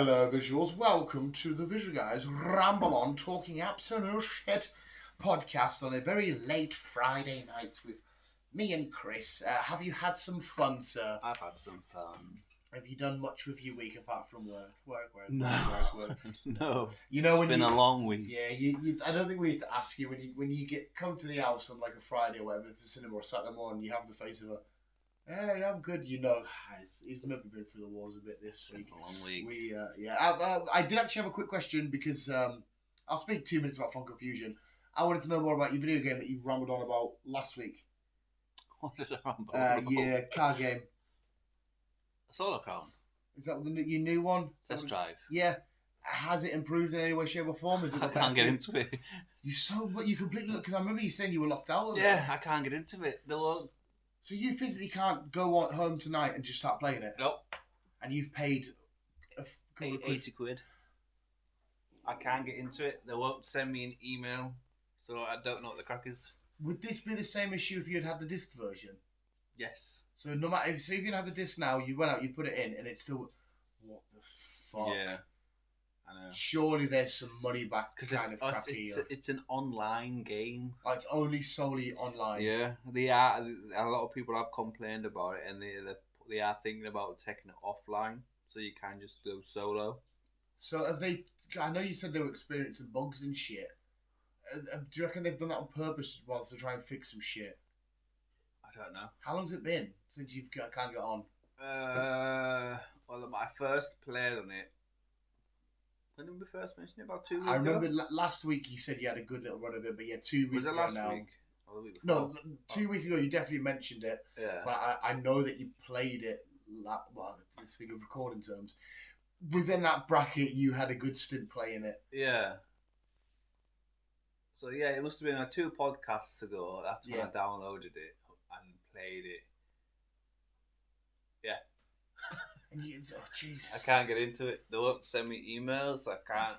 Hello, visuals. Welcome to the Visual Guys Ramble On Talking Absolute Shit podcast on a very late Friday night with me and Chris. Have you had some fun, sir? I've had some fun. Have you done much with your week apart from work? Work. No. You know, It's been a long week. Yeah, you. I don't think we need to ask you when you come to the house on like a Friday or whatever, for cinema or Saturday morning, you have the face of a, hey, I'm good. You know, he's maybe been through the wars a bit this week. A long week. I did actually have a quick question because I'll speak 2 minutes about Funko Fusion. I wanted to know more about your video game that you rambled on about last week. What did I ramble about? Yeah, car game. A solo count. Is that your new one? Test drive. Yeah. Has it improved in any way, shape, or form? Is it? I can't get into it. You completely, because I remember you saying you were locked out of it. Yeah, I can't get into it. So you physically can't go on home tonight and just start playing it? Nope. And you've paid 80 quid. I can't get into it. They won't send me an email, so I don't know what the crack is. Would this be the same issue if you had the disc version? Yes. So no matter if you had the disc now, you went out, you put it in, and it's still, what the fuck? Yeah, I know. Surely there's some money back kind of crap here. It's an online game. Oh, it's only solely online. Yeah, they are. A lot of people have complained about it, and they are thinking about taking it offline, so you can just go solo. So have they? I know you said they were experiencing bugs and shit. Do you reckon they've done that on purpose whilst they try and fix some shit? I don't know. How long's it been since you can't get on? Well, I first played on it. When did we first mention it? About 2 weeks ago? I remember last week you said you had a good little run of it, but yeah, 2 weeks ago. Was it last now. week? Or the week before? No, 2 weeks ago you definitely mentioned it. Yeah. But I know that you played it, well, this thing of recording terms. Within that bracket, you had a good stint playing it. Yeah. So yeah, it must have been 2 podcasts ago. That's when I downloaded it and played it. Yeah. And oh, jeez. I can't get into it. They won't send me emails. I can't.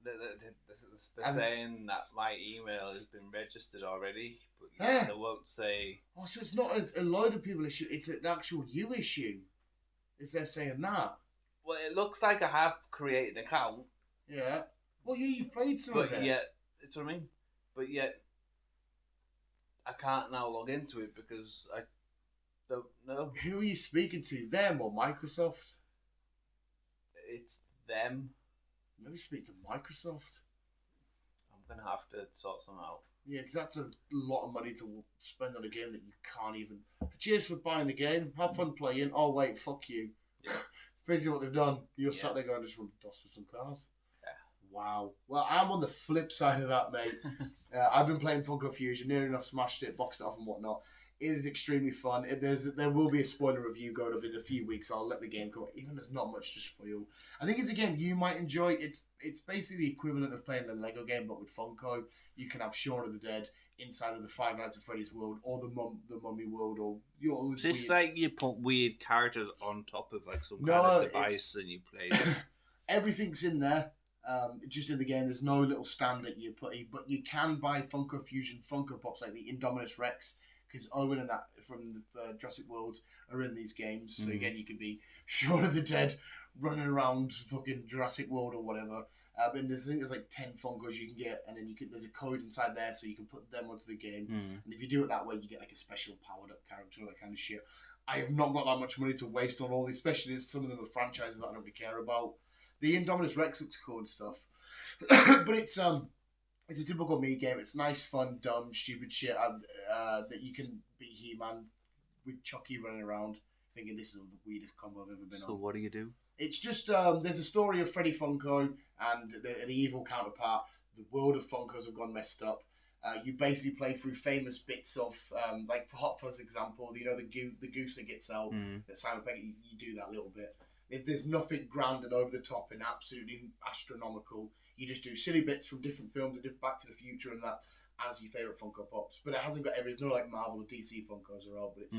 They're saying that my email has been registered already, but they won't say. Oh, so it's not a load of people issue. It's an actual you issue. If they're saying that. Well, it looks like I have created an account. Yeah. Well, you've played some of it. But yet, that's what I mean. But yet, I can't now log into it because I don't know. Who are you speaking to? Them or Microsoft? It's them. Maybe speak to Microsoft. I'm going to have to sort some out. Yeah, because that's a lot of money to spend on a game that you can't even... Cheers for buying the game. Have fun playing. Oh, wait, fuck you. Yeah. It's basically what they've done. You're sat there going, just run DOS for some cars. Yeah. Wow. Well, I'm on the flip side of that, mate. I've been playing Funko Fusion. Near enough smashed it, boxed it off and whatnot. It is extremely fun. There will be a spoiler review going up in a few weeks. So I'll let the game come. Even there's not much to spoil. I think it's a game you might enjoy. It's basically the equivalent of playing a Lego game, but with Funko. You can have Shaun of the Dead inside of the Five Nights at Freddy's world, or the Mummy world, or Is this like you put weird characters on top of like some kind of device and you play it? Everything's in there. Just in the game, there's no little stand that you put, but you can buy Funko Fusion Funko Pops like the Indominus Rex. Because Owen and that from the Jurassic World are in these games. So again, you could be Shaun of the Dead running around fucking Jurassic World or whatever. And I think there's like 10 Funkos you can get, and then there's a code inside there so you can put them onto the game. And if you do it that way, you get like a special powered up character, all that kind of shit. I have not got that much money to waste on all these, especially as some of them are franchises that I don't really care about. The Indominus Rex looks cool and stuff, but it's a typical me game. It's nice, fun, dumb, stupid shit that you can be He-Man with Chucky running around thinking this is the weirdest combo I've ever been on. So what do you do? It's just, there's a story of Freddy Funko and the evil counterpart. The world of Funkos have gone messed up. You basically play through famous bits of, like for Hot Fuzz example, you know, the goose that gets out, that Simon Pegg, you do that little bit. There's nothing grand and over the top and absolutely astronomical. You just do silly bits from different films and Back to the Future and that as your favourite Funko Pops. But it hasn't got there's no like Marvel or DC Funkos or all, but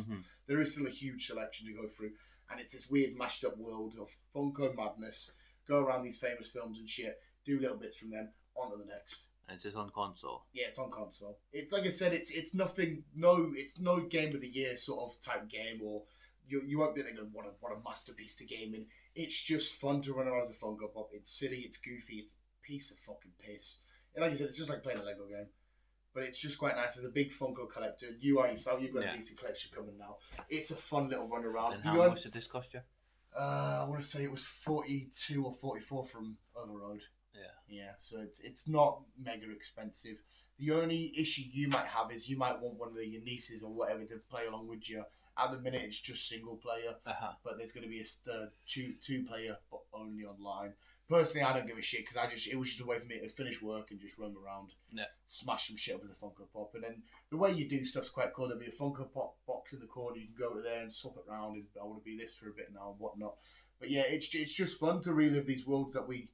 there is still a huge selection to go through. And it's this weird mashed up world of Funko madness. Go around these famous films and shit, do little bits from them, on to the next. And it's just on console? Yeah, it's on console. It's like I said, it's nothing, it's no game of the year sort of type game, or you won't be thinking what a masterpiece to game in. It's just fun to run around as a Funko Pop. It's silly, it's goofy, it's a piece of fucking piss. And like I said, it's just like playing a Lego game. But it's just quite nice. As a big Funko collector, you are yourself, you've got a decent collection coming now. It's a fun little run around. And how much did this cost you? I want to say it was 42 or 44 from Overroad. Yeah, so it's not mega expensive. The only issue you might have is you might want one of your nieces or whatever to play along with you. At the minute, it's just single player, but there's going to be a two player, but only online. Personally, I don't give a shit because it was just a way for me to finish work and just run around, smash some shit up with a Funko Pop, and then the way you do stuff's quite cool. There'll be a Funko Pop box in the corner. You can go over there and swap it around. And I want to be this for a bit now and whatnot. But yeah, it's just fun to relive these worlds that we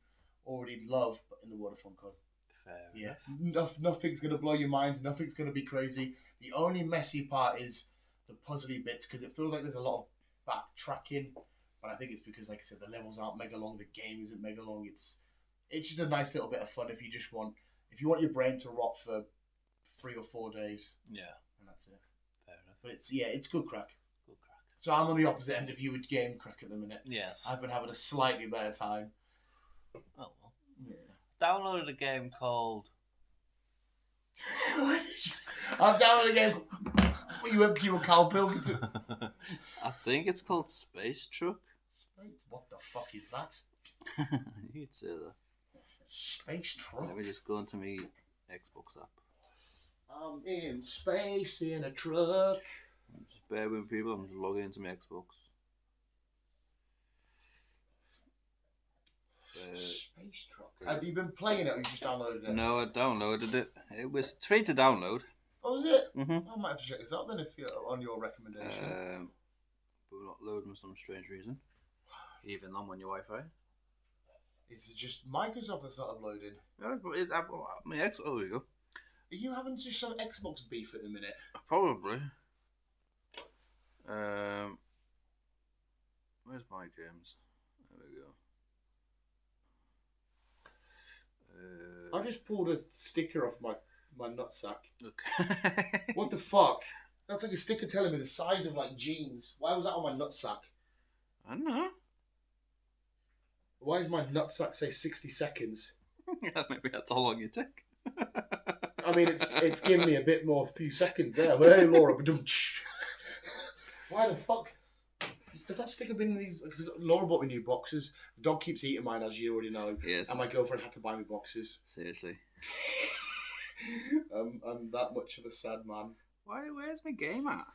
already love, but in the world of Funko. Fair enough. Nothing's going to blow your mind. Nothing's going to be crazy. The only messy part is the puzzly bits, because it feels like there's a lot of backtracking, but I think it's because, like I said, the levels aren't mega long, the game isn't mega long. It's just a nice little bit of fun if you want your brain to rot for 3 or 4 days. Yeah, and that's it. Fair enough. But it's good crack. So I'm on the opposite end of you with game crack at the minute. Yes, I've been having a slightly better time. Oh well. Yeah. Downloaded a game called. I've downloaded a game. You were Carl Pilkington. I think it's called Space Truck. What the fuck is that? You'd say that. Space Truck? Let me just go into my Xbox app. I'm in space in a truck. Just bear with people, I'm just logging into my Xbox. Space Truck. Have you been playing it or you just downloaded it? No, I downloaded it. It was free to download. Oh, was it? Mm-hmm. I might have to check this out then if you're on your recommendation. But we're not loading for some strange reason. Even on your Wi-Fi. Is it just Microsoft that's not uploading? No, but oh, there we go. Are you having just some Xbox beef at the minute? Probably. Where's my games? There we go. I just pulled a sticker off my nutsack. Okay. What the fuck? That's like a sticker telling me the size of like jeans. Why was that on my nutsack? I don't know. Why does my nutsack say 60 seconds? Maybe that's how long you take. I mean, it's giving me a bit more, few seconds there. Hey, Laura, why the fuck? Has that sticker been in these? Because Laura bought me new boxes. The dog keeps eating mine, as you already know. Yes. And my girlfriend had to buy me boxes. Seriously. I'm that much of a sad man. Where's my game at?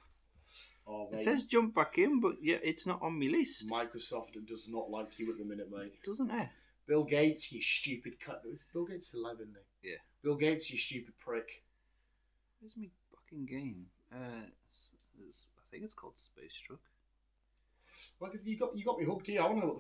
Oh, mate. It says jump back in, but yeah, it's not on my list. Microsoft does not like you at the minute, mate. Doesn't it? Bill Gates, you stupid cut. Is Bill Gates alive, isn't he? Yeah. Bill Gates, you stupid prick. Where's my fucking game? I think it's called Space Truck. Well, because you got me hooked here. I want to know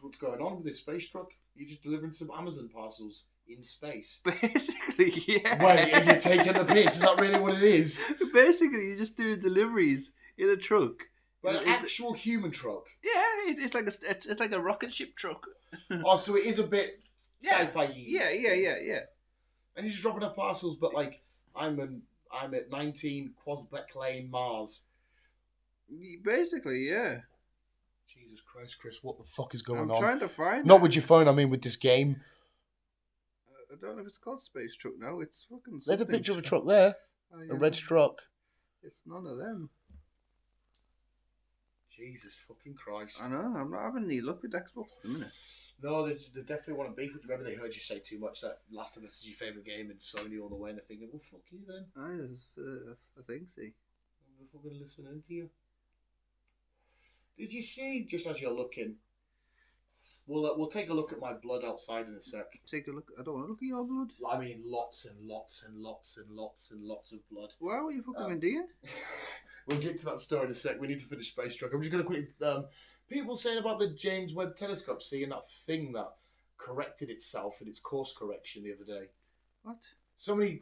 what's going on with this space truck. You're just delivering some Amazon parcels in space. Basically, yeah. Wait, are you taking the piss? Is that really what it is? Basically, you're just doing deliveries in a truck. But an actual human truck. Yeah, it's like a rocket ship truck. Oh, so it is a bit sci-fi. Yeah. And you're just dropping off parcels, but like I'm at 19 Quasbeck Lane, Mars. Basically, yeah. Jesus Christ, Chris, what the fuck is going on? I'm trying to find. Not with your phone. I mean, with this game. I don't know if it's called Space Truck now. It's fucking. There's a picture of a truck there. Oh, yeah. A red truck. It's none of them. Jesus fucking Christ. I know, I'm not having any luck with Xbox at the minute. No, they definitely want to beef with you. Remember they heard you say too much that Last of Us is your favourite game and Sony all the way, and they're thinking, well, fuck you then. I think so. I'm fucking listening to you. Did you see, just as you're looking, we'll take a look at my blood outside in a sec. Take a look. I don't want to look at your blood. I mean, lots and lots and lots and lots and lots of blood. Wow, what are you fucking doing? We'll get to that story in a sec. We need to finish Space Truck. I'm just going to quickly... people saying about the James Webb Telescope, seeing that thing that corrected itself in its course correction the other day. What? Somebody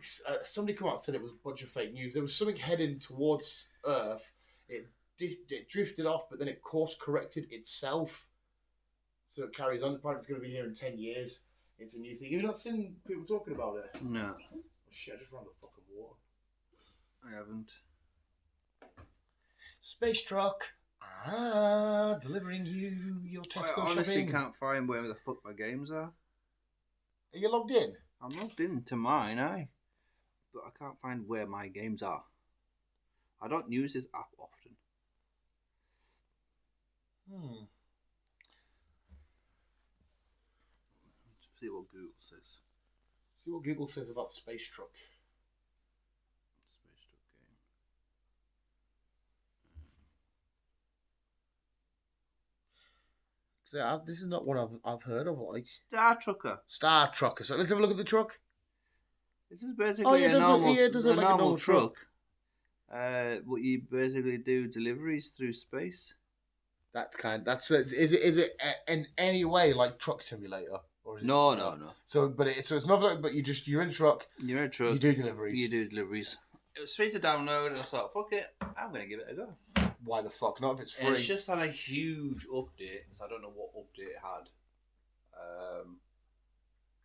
come out and said it was a bunch of fake news. There was something heading towards Earth. It drifted off, but then it course corrected itself. So it carries on. Apparently it's going to be here in 10 years. It's a new thing. Have you not seen people talking about it? No. Oh, shit, I just ran the fucking water. I haven't. Space Truck. Delivering you your Tesco I honestly shopping. can't find where the fuck my games are. Are you logged in? I'm logged into mine, but I can't find where my games are. I don't use this app often. Let's see what Google says. See what Google says about Space Truck. Space Truck game. So this is not what I've heard of. Like Star Trucker. Star Trucker. So let's have a look at the truck. This is basically a normal truck. What you basically do deliveries through space. Is it in any way like Truck Simulator? Or is it No. So it's not like, but you're in a truck. You're in a truck. You do deliveries. It was free to download, and I thought, fuck it, I'm gonna give it a go. Why the fuck not if it's free? And it's just had a huge update, because I don't know what update it had.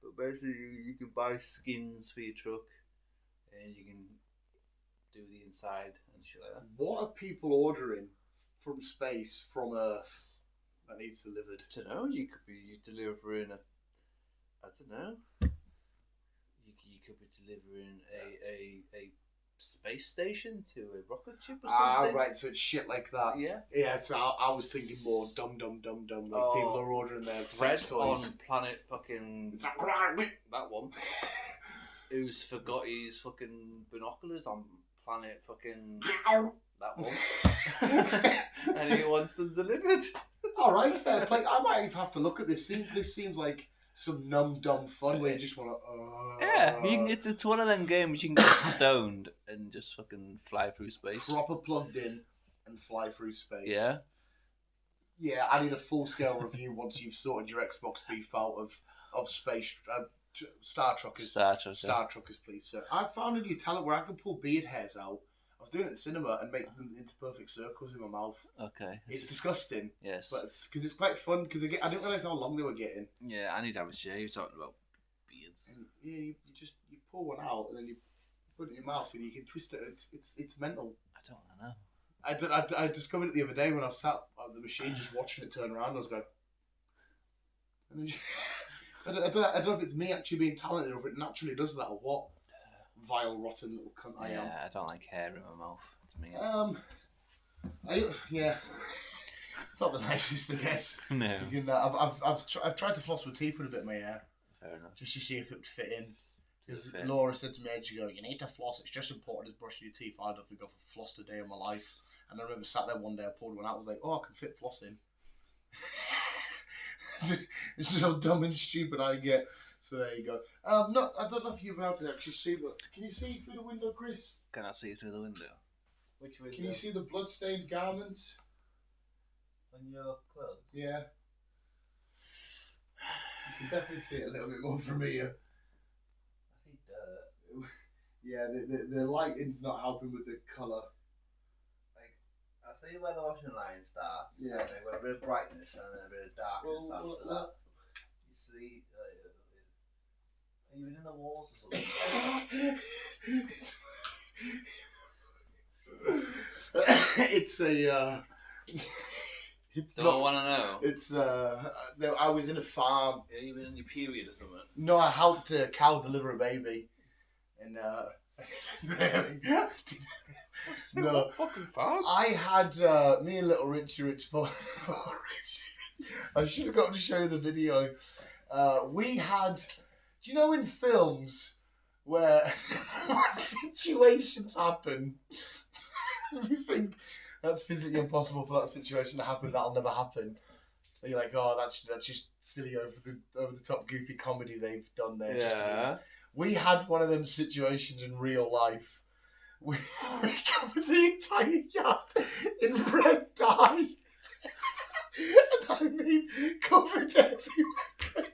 But basically, you can buy skins for your truck, and you can do the inside and shit like that. What are people ordering from space from Earth that needs delivered? I don't know. You could be delivering I don't know. You could be delivering a space station to a rocket ship or something. Right, so it's shit like that. Yeah. So I was thinking more dumb. Like people are ordering their Fred sex toys. on planet fucking that one, who's forgot his fucking binoculars on planet fucking that one, and he wants them delivered. All right, fair play. I might even have to look at this. This seems like some dumb fun where you just want to. Yeah, it's one of them games you can get stoned and just fucking fly through space. Proper plugged in and fly through space. Yeah. Yeah, I need a full scale review once you've sorted your Xbox beef out of space. Star Truckers. Star Truckers, please, sir. I found a new talent where I can pull beard hairs out. I was doing it at the cinema and make them into perfect circles in my mouth. Okay. It's disgusting. Yes. But because it's quite fun because I didn't realise how long they were getting. Yeah, I need to have a shave. You're talking about beards. And yeah, you pull one out and then you put it in your mouth and you can twist it. It's mental. I don't want to know. I discovered it the other day when I was sat at the machine just watching it turn around. I was going. And then I don't know if it's me actually being talented or if it naturally does that or what. Vile, rotten little cunt I am. Yeah, I don't like hair in my mouth. It's me. Yeah. It's not the nicest, I guess. No. You can, I've tried to floss my teeth with a bit of my hair. Fair enough. Just to see if it would fit in. Because Laura said to me ages ago, you need to floss. It's just important as brushing your teeth. I don't think I've flossed a day in my life. And I remember sat there one day, I pulled one out. I was like, oh, I can fit floss in. It's so dumb and stupid I get. So there you go. I don't know if you're able to actually see, but can you see through the window, Chris? Can I see through the window? Which window? Can you see the blood-stained garments? On your clothes? Yeah. You can definitely see it a little bit more from here. I see dirt. Yeah, the lighting's not helping with the colour. Like, I see where the washing line starts. Yeah. And then a bit of brightness and then a bit of darkness after that. You see... Are you in the walls or something? It's a. I want to know. It's I was in a farm. Are you in your period or something? No, I helped a cow deliver a baby, and no. What fucking farm? I had me and little Richie. I should have got to show you the video. We had. Do you know in films where situations happen, you think that's physically impossible for that situation to happen, that'll never happen. And you're like, oh, that's just silly over the top goofy comedy they've done there. Yeah. We had one of them situations in real life. We covered the entire yard in red dye. And I mean, covered everywhere.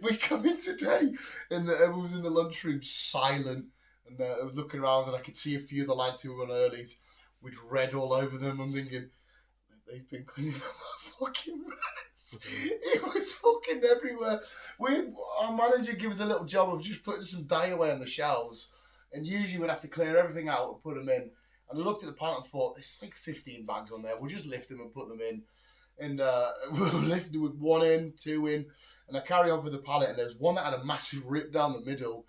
We come in today, and everyone was in the lunchroom silent, and I was looking around, and I could see a few of the lads who were on earlies with red all over them. I'm thinking, they've been cleaning up a fucking mess. It was fucking everywhere. Our manager gives us a little job of just putting some dye away on the shelves, and usually we'd have to clear everything out and put them in. And I looked at the pallet and thought, there's like 15 bags on there. We'll just lift them and put them in. And we'll lift it with 1 in, 2 in. And I carry on with the pallet. And there's one that had a massive rip down the middle.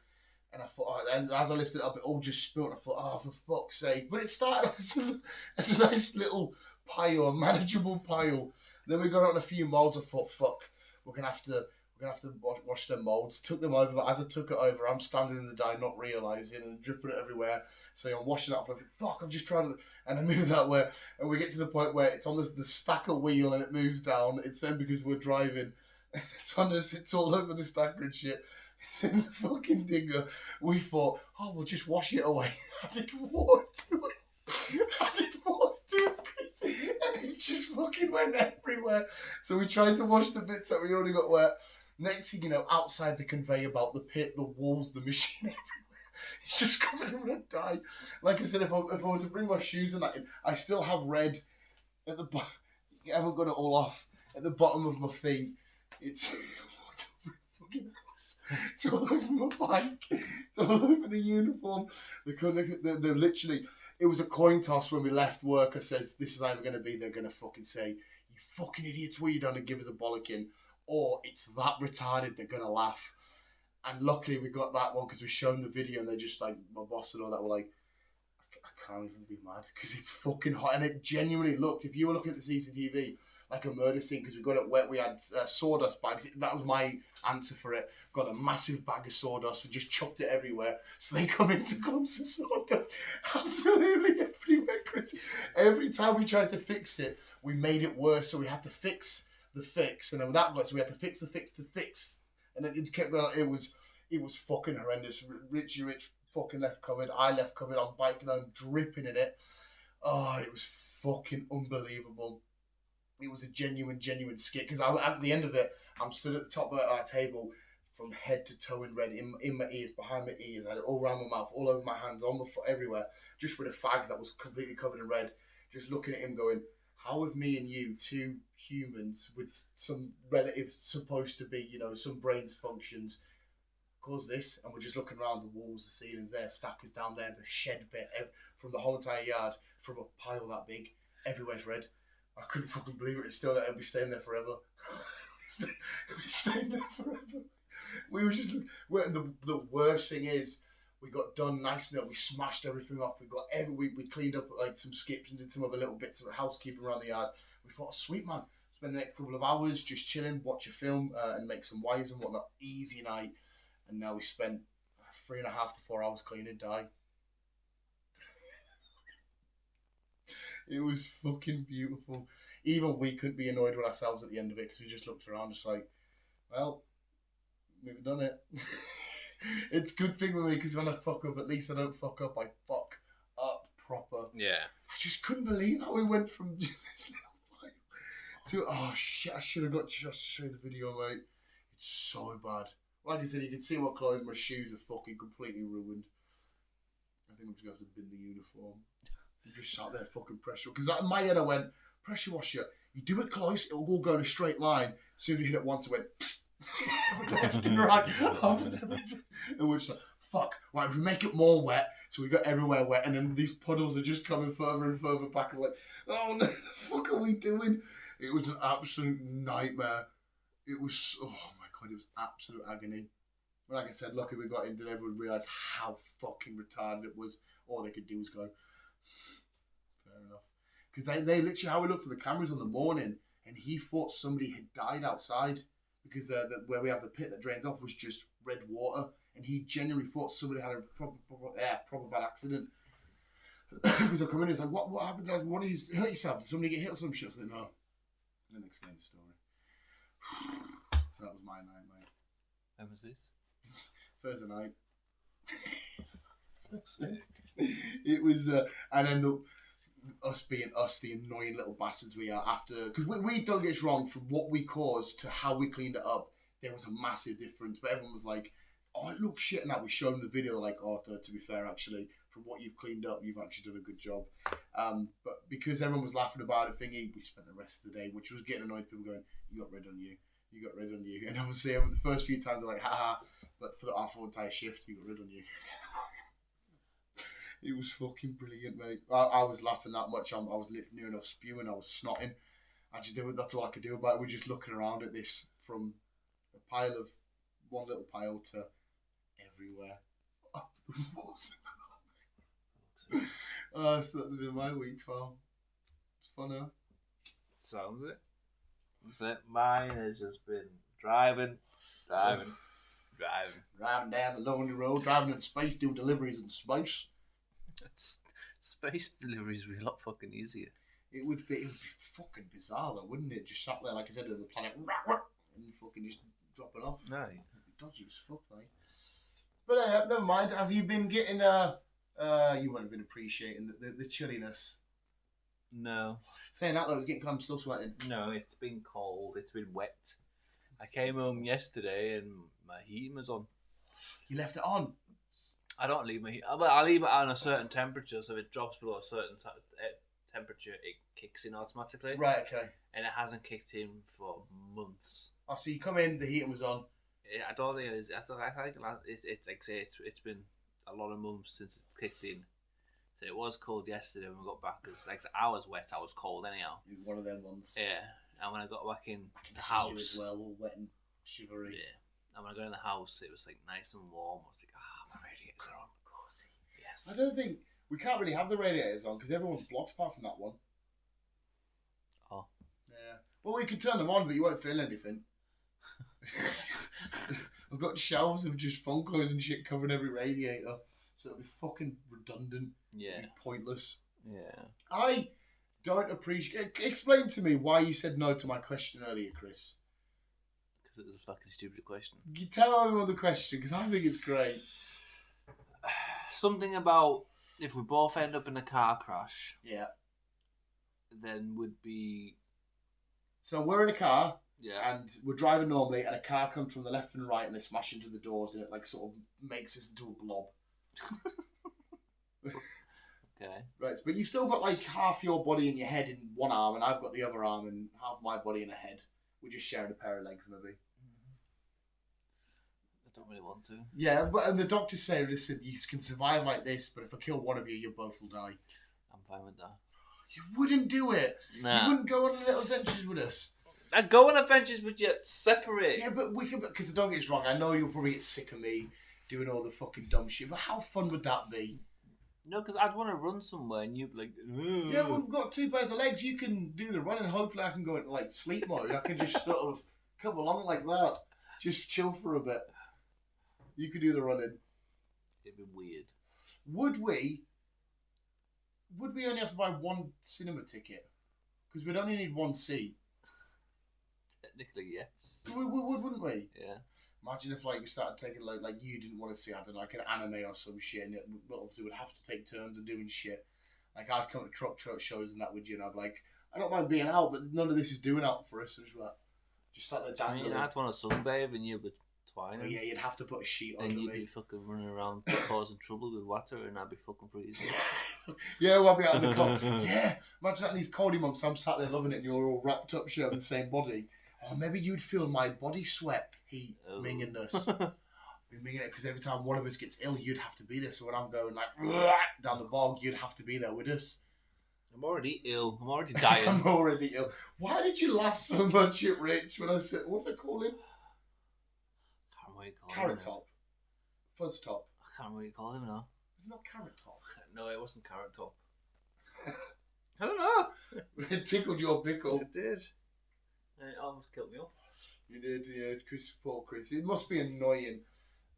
And I thought, and as I lifted it up, it all just spilled. I thought, oh, for fuck's sake. But it started off as a nice little pile, a manageable pile. Then we got on a few molds. I thought, fuck, we're going to have to wash them molds. Took them over, but as I took it over, I'm standing in the dye, not realising, and dripping it everywhere. So I'm washing it off, and I think, fuck, I've just tried it. And I move that way, and we get to the point where it's on the stacker wheel, and it moves down. It's then because we're driving. So it's all over the stacker and shit. In the fucking digger, we thought, oh, we'll just wash it away. I did what to it. And it just fucking went everywhere. So we tried to wash the bits that we already got wet. Next thing you know, outside the conveyor belt, the pit, the walls, the machine, everywhere. It's just covered in red dye. Like I said, if I were to bring my shoes and that in, I still have red at the bottom. I haven't got it all off. At the bottom of my feet, it's it's all over my bike. It's all over the uniform. They're literally, it was a coin toss when we left work. I said, this is either going to be, they're going to fucking say, you fucking idiots, what you done, and give us a bollocking, or it's that retarded they're going to laugh. And luckily we got that one because we showed them the video and they're just like, my boss and all that were like, I can't even be mad because it's fucking hot. And it genuinely looked, if you were looking at the CCTV, like a murder scene because we got it wet. We had sawdust bags. That was my answer for it. Got a massive bag of sawdust and just chucked it everywhere. So they come into clumps of sawdust absolutely everywhere, Chris. Every time we tried to fix it, we made it worse. So we had to fix the fix, and then that was, so we had to fix the fix to fix, and it kept going. It was fucking horrendous. Rich fucking left covered. I left covered. I was biking home, dripping in it. Oh, it was fucking unbelievable. It was a genuine skit because at the end of it, I'm stood at the top of our table from head to toe in red, in my ears, behind my ears. I had it all around my mouth, all over my hands, on my foot, everywhere, just with a fag that was completely covered in red. Just looking at him going, how have me and you, two humans with some relatives supposed to be, some brains functions, caused this? And we're just looking around the walls, the ceilings there, stackers down there, the shed bit, from the whole entire yard, from a pile that big, everywhere's red. I couldn't fucking believe it. It's still there. It'll be staying there forever. It'll be staying there forever. We were just... The worst thing is, we got done nice enough. We smashed everything off. We cleaned up like some skips and did some other little bits of housekeeping around the yard. We thought, sweet man, spend the next couple of hours just chilling, watch a film and make some wires and whatnot. Easy night. And now we spent 3.5 to 4 hours cleaning dye. It was fucking beautiful. Even we couldn't be annoyed with ourselves at the end of it because we just looked around just like, well, we've done it. It's a good thing with me because when I fuck up, at least I don't fuck up. I fuck up proper. Yeah. I just couldn't believe how we went from just this little pile to, oh shit, I should have got just to show you the video, mate. It's so bad. Like I said, you can see my clothes, my shoes are fucking completely ruined. I think I'm just going to have to bin the uniform. You just sat there fucking pressure. Because in my head I went, pressure washer, you do it close, it'll all go in a straight line. As soon as you hit it once, it went left and right. And we're just like, fuck, right, if we make it more wet, so we got everywhere wet, and then these puddles are just coming further and further back, and like, oh no, the fuck are we doing? It was an absolute nightmare. It was, oh my god, it was absolute agony. Like I said, lucky we got in, didn't everyone realise how fucking retarded it was. All they could do was go, fair enough. Because they literally, how we looked at the cameras on the morning, and he thought somebody had died outside, because where we have the pit that drains off was just red water, and he genuinely thought somebody had a proper bad accident. Because I come in, he's like, what happened? What did you hurt yourself? Did somebody get hit or some shit? I said, no. I didn't explain the story. That was my night, mate. When was this? Thursday night. It was, and then us being us, the annoying little bastards we are after, because we don't get us wrong, from what we caused to how we cleaned it up, there was a massive difference. But everyone was like, oh, it looks shit. And that we showed them the video, like, oh, to be fair, actually, from what you've cleaned up, you've actually done a good job. But because everyone was laughing about it, thingy, we spent the rest of the day, which was getting annoyed, people going, you got red on you. You got red on you. And obviously, the first few times, they're like, haha, but for our full entire shift, you got red on you. It was fucking brilliant, mate. I was laughing that much. I was near enough spewing. I was snotting. That's all I could do about it. We're just looking around at this from a pile of one little pile to everywhere. So that's been my week, fam. It's fun, huh? Sounds it. Mine has just been driving down the lonely road, driving in space, doing deliveries in space. Space deliveries would be a lot fucking easier. It would be fucking bizarre though, wouldn't it? Just sat there like I said of the planet and fucking just drop it off. No. It'd be dodgy as fuck, mate. But never mind. Have you been getting you wouldn't have been appreciating the chilliness. No. Saying that though, I'm still sweating. No, it's been cold. It's been wet. I came home yesterday and my heating was on. You left it on? I don't leave my heat. But I leave it on a certain temperature, so if it drops below a certain temperature, it kicks in automatically. Right, okay. And it hasn't kicked in for months. Oh, so you come in, the heating was on. I don't think it is. I think it's like say it's been a lot of months since it's kicked in. So it was cold yesterday when we got back because like I was wet, I was cold anyhow. You're one of them ones. Yeah, and when I got back in I can the see house you as well, all wet and shivery. Yeah, and when I got in the house, it was like nice and warm. I was like, my radiators are on, cozy. Yes. I don't think we can't really have the radiators on because everyone's blocked apart from that one. Oh. Yeah, well we can turn them on, but you won't feel anything. I've got shelves of just Funkos and shit covering every radiator, so it'll be fucking redundant. Yeah. It'll be pointless. Yeah. I don't appreciate. Explain to me why you said no to my question earlier, Chris. Because it was a fucking stupid question. You tell everyone the question because I think it's great. Something about if we both end up in a car crash. Yeah. Then would be. So we're in a car. Yeah. And we're driving normally, and a car comes from the left and right, and they smash into the doors, and it like sort of makes us into a blob. Okay. Right, but you've still got like half your body and your head in one arm, and I've got the other arm and half my body and a head. We're just sharing a pair of legs, maybe. I don't really want to. Yeah, but and the doctors say, listen, you can survive like this, but if I kill one of you, you both will die. I'm fine with that. You wouldn't do it. Nah. You wouldn't go on little adventures with us. I'd go on adventures with you, separate. Yeah, but we could, because don't get us wrong, I know you'll probably get sick of me doing all the fucking dumb shit, but how fun would that be? No, because I'd want to run somewhere and you'd be like, ugh. Yeah, we've got two pairs of legs. You can do the running. Hopefully, I can go into like sleep mode. I can just sort of come along like that. Just chill for a bit. You could do the running. It'd be weird. Would we only have to buy one cinema ticket? Because we'd only need one seat. Technically, yes. Wouldn't we? Yeah. Imagine if like we started taking like you didn't want to see, I don't know, like an anime or some shit, and well, obviously we'd have to take turns of doing shit. Like I'd come to truck shows and that with you, and I'd be like, I don't mind being out, but none of this is doing out for us. And just sat there dangling. I'd want to sunbathe and you would twine. Oh, yeah, you'd have to put a sheet over and me. you'd be fucking running around causing trouble with water, and I'd be fucking freezing. Yeah, we'll be out in the cold. Yeah, imagine that in these coldy months. I'm sat there loving it, and you're all wrapped up, shit, in the same body. Or maybe you'd feel my body sweat heat minging us. Be minging it because every time one of us gets ill, you'd have to be there. So when I'm going like down the bog, you'd have to be there with us. I'm already ill. I'm already dying. I'm already ill. Why did you laugh so much at Rich when I said, what did I call him? I can't really call Carrot him. Top. Fuzz Top. I can't really call him now. Was it not Carrot Top? No, it wasn't Carrot Top. I don't know. It tickled your pickle. It did. It almost killed me up. You did, yeah, Poor Chris. It must be annoying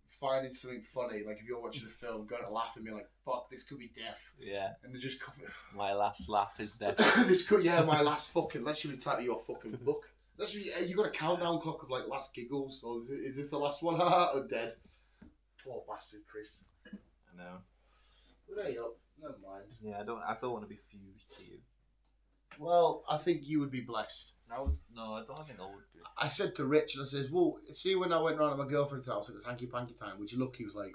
finding something funny, like if you're watching a film, going to laugh and be like, fuck, this could be death. Yeah. And they just cover My last laugh is death. this could, yeah, my last fucking, that should be the title of your fucking book. That should be, you got a countdown clock of like last giggles, or is this the last one? Or dead? Poor bastard, Chris. I know. But there you go. Never mind. Yeah, I don't want to be fused to you. Well, I think you would be blessed. No, I don't think I would be. I said to Rich, and I says, well, see when I went round at my girlfriend's house, it was hanky-panky time. Would you look? He was like,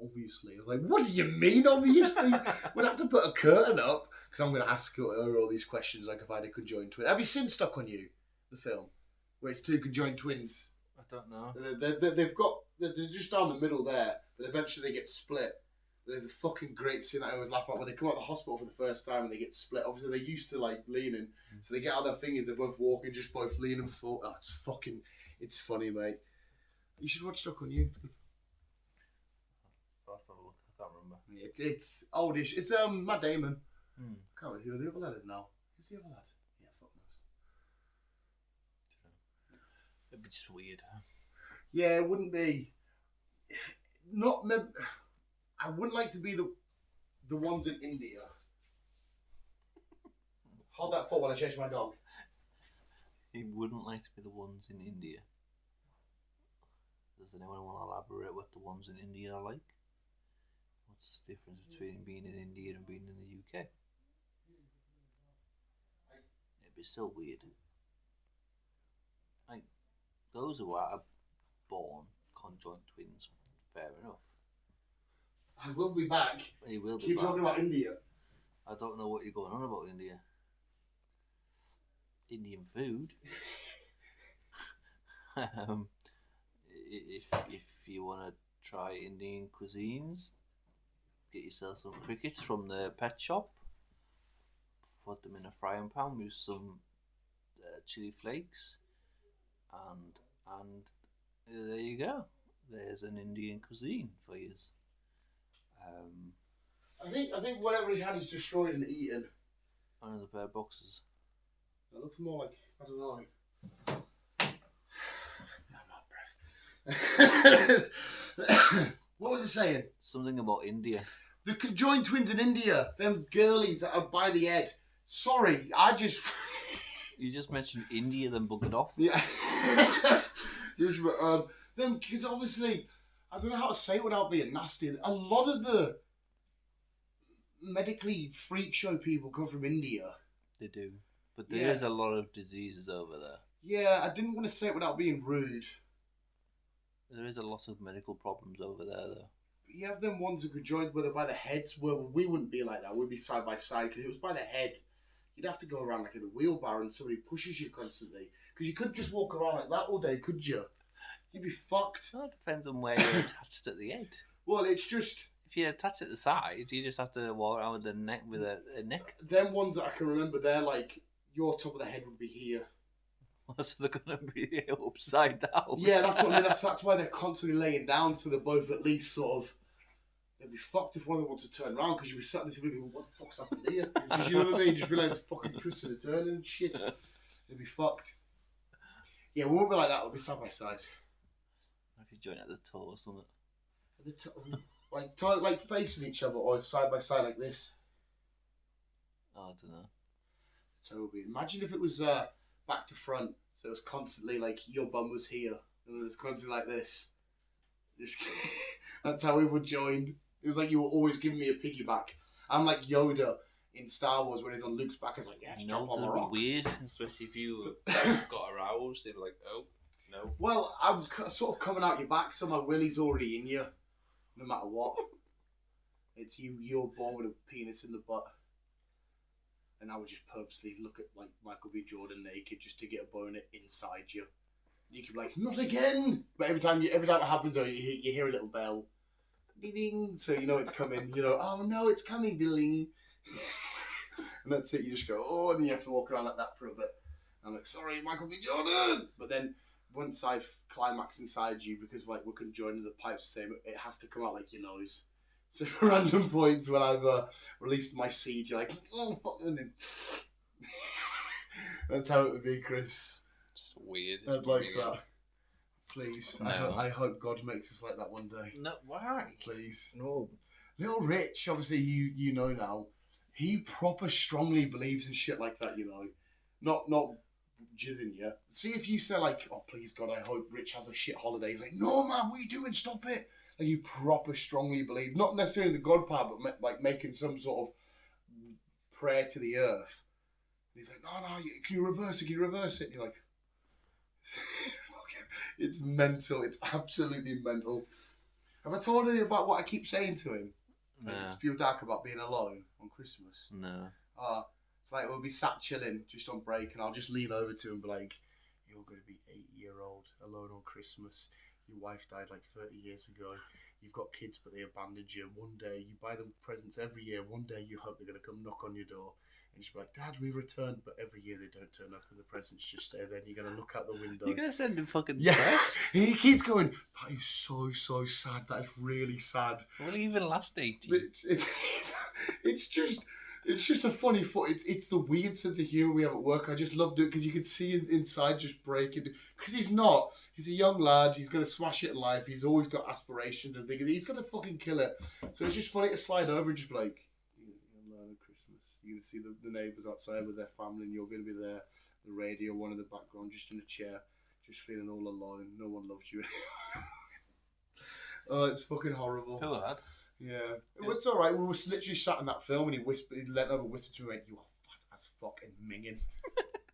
obviously. I was like, what do you mean, obviously? We'd have to put a curtain up, because I'm going to ask her all these questions, like if I had a conjoined twin. Have you seen Stuck on You, the film, where it's two conjoined twins? I don't know. They're just down the middle there, but eventually they get split. There's a fucking great scene I always laugh at when they come out of the hospital for the first time and they get split. Obviously, they're used to like leaning, so they get out their fingers. They're both walking, just both leaning forward. Oh, it's funny, mate. You should watch Stuck on You. I'll have to have a look. I can't remember. It's oldish. It's Matt Damon. Can't remember who the other lad is now. Who's the other lad? Yeah, fuck knows. It'd be just weird. Yeah, it wouldn't be. I wouldn't like to be the ones in India. Hold that thought while I chase my dog. He wouldn't like to be the ones in India. Does anyone want to elaborate what the ones in India are like? What's the difference between being in India and being in the UK? It'd be still weird. Like, those who are born conjoined twins, fair enough. I will be back. He will be Keep back. talking about India. I don't know what you're going on about India. Indian food. If you want to try Indian cuisines, get yourself some crickets from the pet shop. Put them in a frying pan with some chili flakes, and there you go. There's an Indian cuisine for you. I think whatever he had is destroyed and eaten. Another pair of boxes. It looks more like, I don't know. I'm out of breath. What was it saying? Something about India. The conjoined twins in India. Them girlies that are by the head. Sorry, I just... You just mentioned India, then buggered off. Yeah. Them, because obviously, I don't know how to say it without being nasty. A lot of the medically freak show people come from India. They do. But there's a lot of diseases over there. Yeah, I didn't want to say it without being rude. There is a lot of medical problems over there, though. But you have them ones who could join where they're by the heads, where we wouldn't be like that. We'd be side by side, because it was by the head. You'd have to go around like in a wheelbarrow and somebody pushes you constantly. Because you couldn't just walk around like that all day, could you? You'd be fucked. Well, it depends on where you're attached at the head. Well, it's just... If you're attached at the side, you just have to walk around with the neck with a neck. Them ones that I can remember, they're like, your top of the head would be here. So they're going to be upside down. Yeah, that's what I mean. That's why they're constantly laying down, so they're both at least sort of... They'd be fucked if one of them wants to turn around, because you'd be sat there thinking, what the fuck's happened here? You know what I mean? Just be like fucking twisting and turning and shit. They'd be fucked. Yeah, we won't be like that. We'll be side by side. If you join at the toe or something. At the like facing each other or side by side like this. Oh, I don't know. Toby, imagine if it was back to front, so it was constantly like your bum was here, and it was constantly like this. Just that's how we were joined. It was like you were always giving me a piggyback. I'm like Yoda in Star Wars when he's on Luke's back. It's like, yeah, just jump on the rock. Weird, especially if you got aroused. They'd be like, oh, no. Well, I'm sort of coming out your back, so my willy's already in you, no matter what. It's you. You're born with a penis in the butt. And I would just purposely look at like Michael B. Jordan naked just to get a boner inside you. You could be like, not again! But every time it happens, you hear a little bell. Ding ding! So you know it's coming. You know, oh no, it's coming, ding. And that's it, you just go, oh, and then you have to walk around like that for a bit. I'm like, sorry, Michael B. Jordan! But then once I've climaxed inside you, because like we're conjoining the pipes the same, it has to come out like your nose. So at random points when I've released my seed, you're like, oh, fuck. That's how it would be, Chris. It's weird. I'd like that. Please. No. I hope God makes us like that one day. No, why? Please. No. Little Rich, obviously you know now, he proper strongly believes in shit like that, you know. Not jizzing you. See if you say like, oh please God, I hope Rich has a shit holiday. He's like, no man, what are you doing? Stop it. Like he proper strongly believes, not necessarily the God part, but like making some sort of prayer to the earth. And he's like, no, can you reverse it? Can you reverse it? And you're like, it's mental. It's absolutely mental. Have I told you about what I keep saying to him? No. It's pure dark about being alone on Christmas. No. It's like we'll be sat chilling just on break, and I'll just lean over to him and be like, you're going to be 8-year-old alone on Christmas. Your wife died like 30 years ago. you've got kids but they abandoned you. One day you buy them presents every year. One day you hope they're going to come knock on your door and just be like, Dad, we've returned. But every year they don't turn up and the presents just stay there. And you're going to look out the window. You're going to send him fucking press? He keeps going, that is so sad. That is really sad. Will he even last 18? It's just a funny it's the weird sense of humour we have at work. I just love it because you can see his inside just breaking. Because he's a young lad. He's going to smash it in life. He's always got aspirations and things. He's going to fucking kill it. So it's just funny to slide over and just be like, you're learning Christmas. You're going to see the neighbours outside with their family and you're going to be there. The radio, one in the background, just in a chair, just feeling all alone. No one loves you. Oh, it's fucking horrible. Feel bad. Yeah. It's alright. We were literally sat in that film and he leant over and whispered to me, went, you are fat as fucking minging.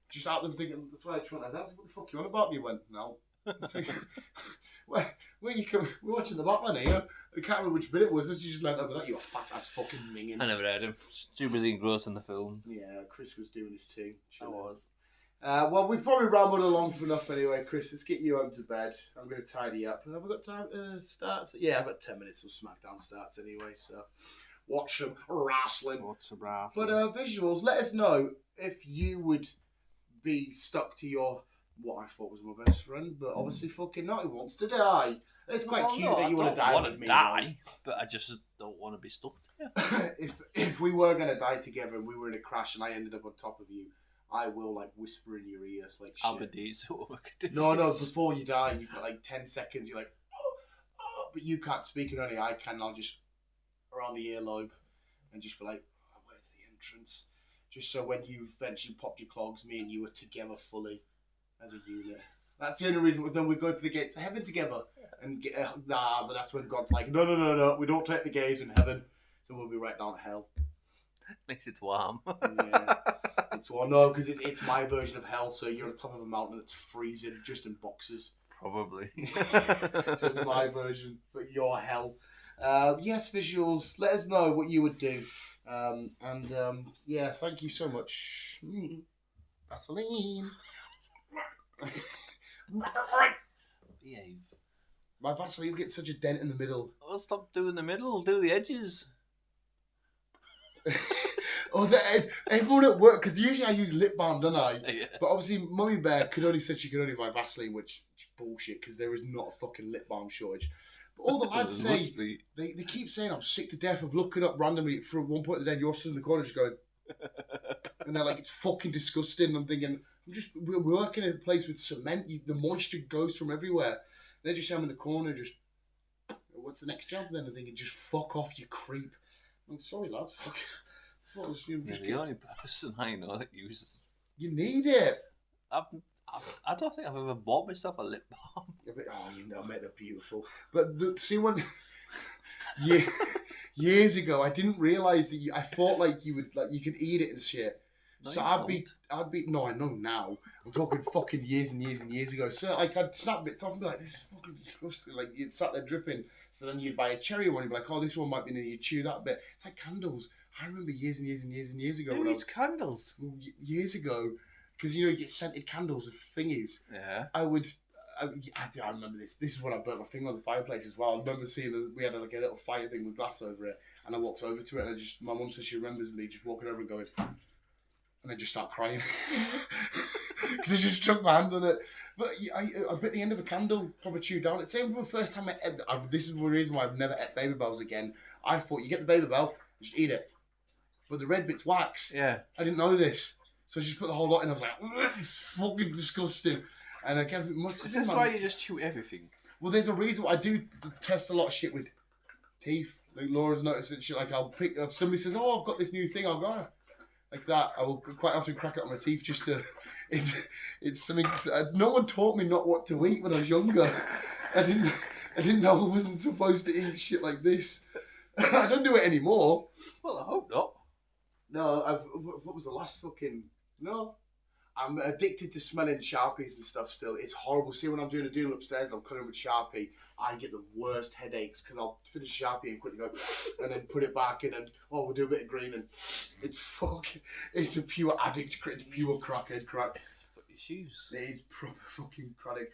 Just out there thinking, that's why I just went like, that's what the fuck you on about? And he went, no. Like, where you come, we're watching the Batman here. I can't remember which bit it was. You just leant over that, you are fat as fucking minging. I never heard him. Too busy engrossed in the film. Yeah, Chris was doing his thing. I was. Well, we've probably rambled along for enough anyway, Chris. Let's get you home to bed. I'm going to tidy up. Have we got time to start? Yeah, I've got 10 minutes till SmackDown starts anyway, so watch some wrestling. But visuals, let us know if you would be stuck to your, what I thought was my best friend, but obviously fucking not. He wants to die. It's quite cute that you want to die with me. But I just don't want to be stuck to you. if we were going to die together and we were in a crash and I ended up on top of you, I will like whisper in your ears like shit. I'll be decent. No, before you die, you've got like 10 seconds. You're like, oh, but you can't speak and only I can. I'll just around the earlobe and just be like, oh, where's the entrance? Just so when you eventually popped your clogs, me and you were together fully as a unit. That's the only reason. Then we go to the gates of heaven together and get but that's when God's like, no, we don't take the gays in heaven, so we'll be right down to hell. At least it's warm. Yeah. It's warm. No, because it's my version of hell, so you're on the top of a mountain that's freezing, just in boxes. Probably. So it's my version, but your hell. Yes, visuals, let us know what you would do. Yeah, thank you so much. Vaseline. Behave. My Vaseline gets such a dent in the middle. Oh, stop doing the middle, do the edges. Everyone at work, because usually I use lip balm, don't I? Yeah. But obviously, Mummy Bear said she could only buy Vaseline, which is bullshit because there is not a fucking lip balm shortage. But all the lads say, they keep saying, I'm sick to death of looking up randomly for one point of the day, you're stood in the corner just going, and they're like, it's fucking disgusting. And I'm thinking, we're working in a place with cement, the moisture goes from everywhere. They just say I'm in the corner, just, what's the next job then? I'm thinking, just fuck off, you creep. I'm sorry, lads. Fuck. You're the only person I know that uses. You need it. I don't think I've ever bought myself a lip balm. Oh, you know, mate, they're beautiful. But see, when years ago, I didn't realise that I thought like you could eat it and shit. No, so I'd be. No, I know now. I'm talking fucking years and years and years ago. So like I'd snap bits off and be like, "This is fucking disgusting." Like you'd sat there dripping. So then you'd buy a cherry one. You'd be like, "Oh, this one might be." And you chew that bit. It's like candles. I remember years and years and years and years ago. Who eats candles? Years ago, because you get scented candles with thingies. Yeah. I remember this. This is when I burnt my finger on the fireplace as well. I remember seeing we had like a little fire thing with glass over it, and I walked over to it, and my mum says she remembers me just walking over and going, and I just start crying because I just chucked my hand on it. But I bit the end of a candle, probably chewed down. It's the first time this is the reason why I've never ate Baby Bells again. I thought you get the Baby Bell, just eat it, but the red bit's wax. Yeah, I didn't know this, so I just put the whole lot in. I was like, "This is fucking disgusting." And I can't. Is this why you just chew everything? Well, there's a reason why I do test a lot of shit with teeth. Like Laura's noticed that shit. Like I'll pick. If somebody says, "Oh, I've got this new thing," I'll go like that. I will quite often crack it on my teeth just to. It's something. No one taught me not what to eat when I was younger. I didn't know I wasn't supposed to eat shit like this. I don't do it anymore. Well, I hope not. No, what was the last fucking no. I'm addicted to smelling Sharpies and stuff still. It's horrible. See, when I'm doing a deal upstairs and I'm cutting with Sharpie, I get the worst headaches because I'll finish Sharpie and quickly go and then put it back in and, we'll do a bit of green and it's a pure addict, it's pure crackhead crack. Got your shoes. It is proper fucking crack.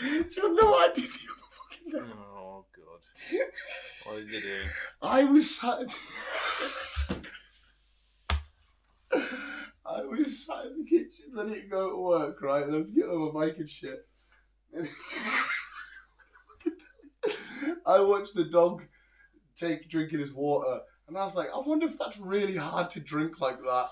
you know what I did the other fucking day? Oh god. What did you do? I was sat in the kitchen ready to go to work, right? And I was getting on my bike and shit. And I watched the dog drinking his water, and I was like, I wonder if that's really hard to drink like that.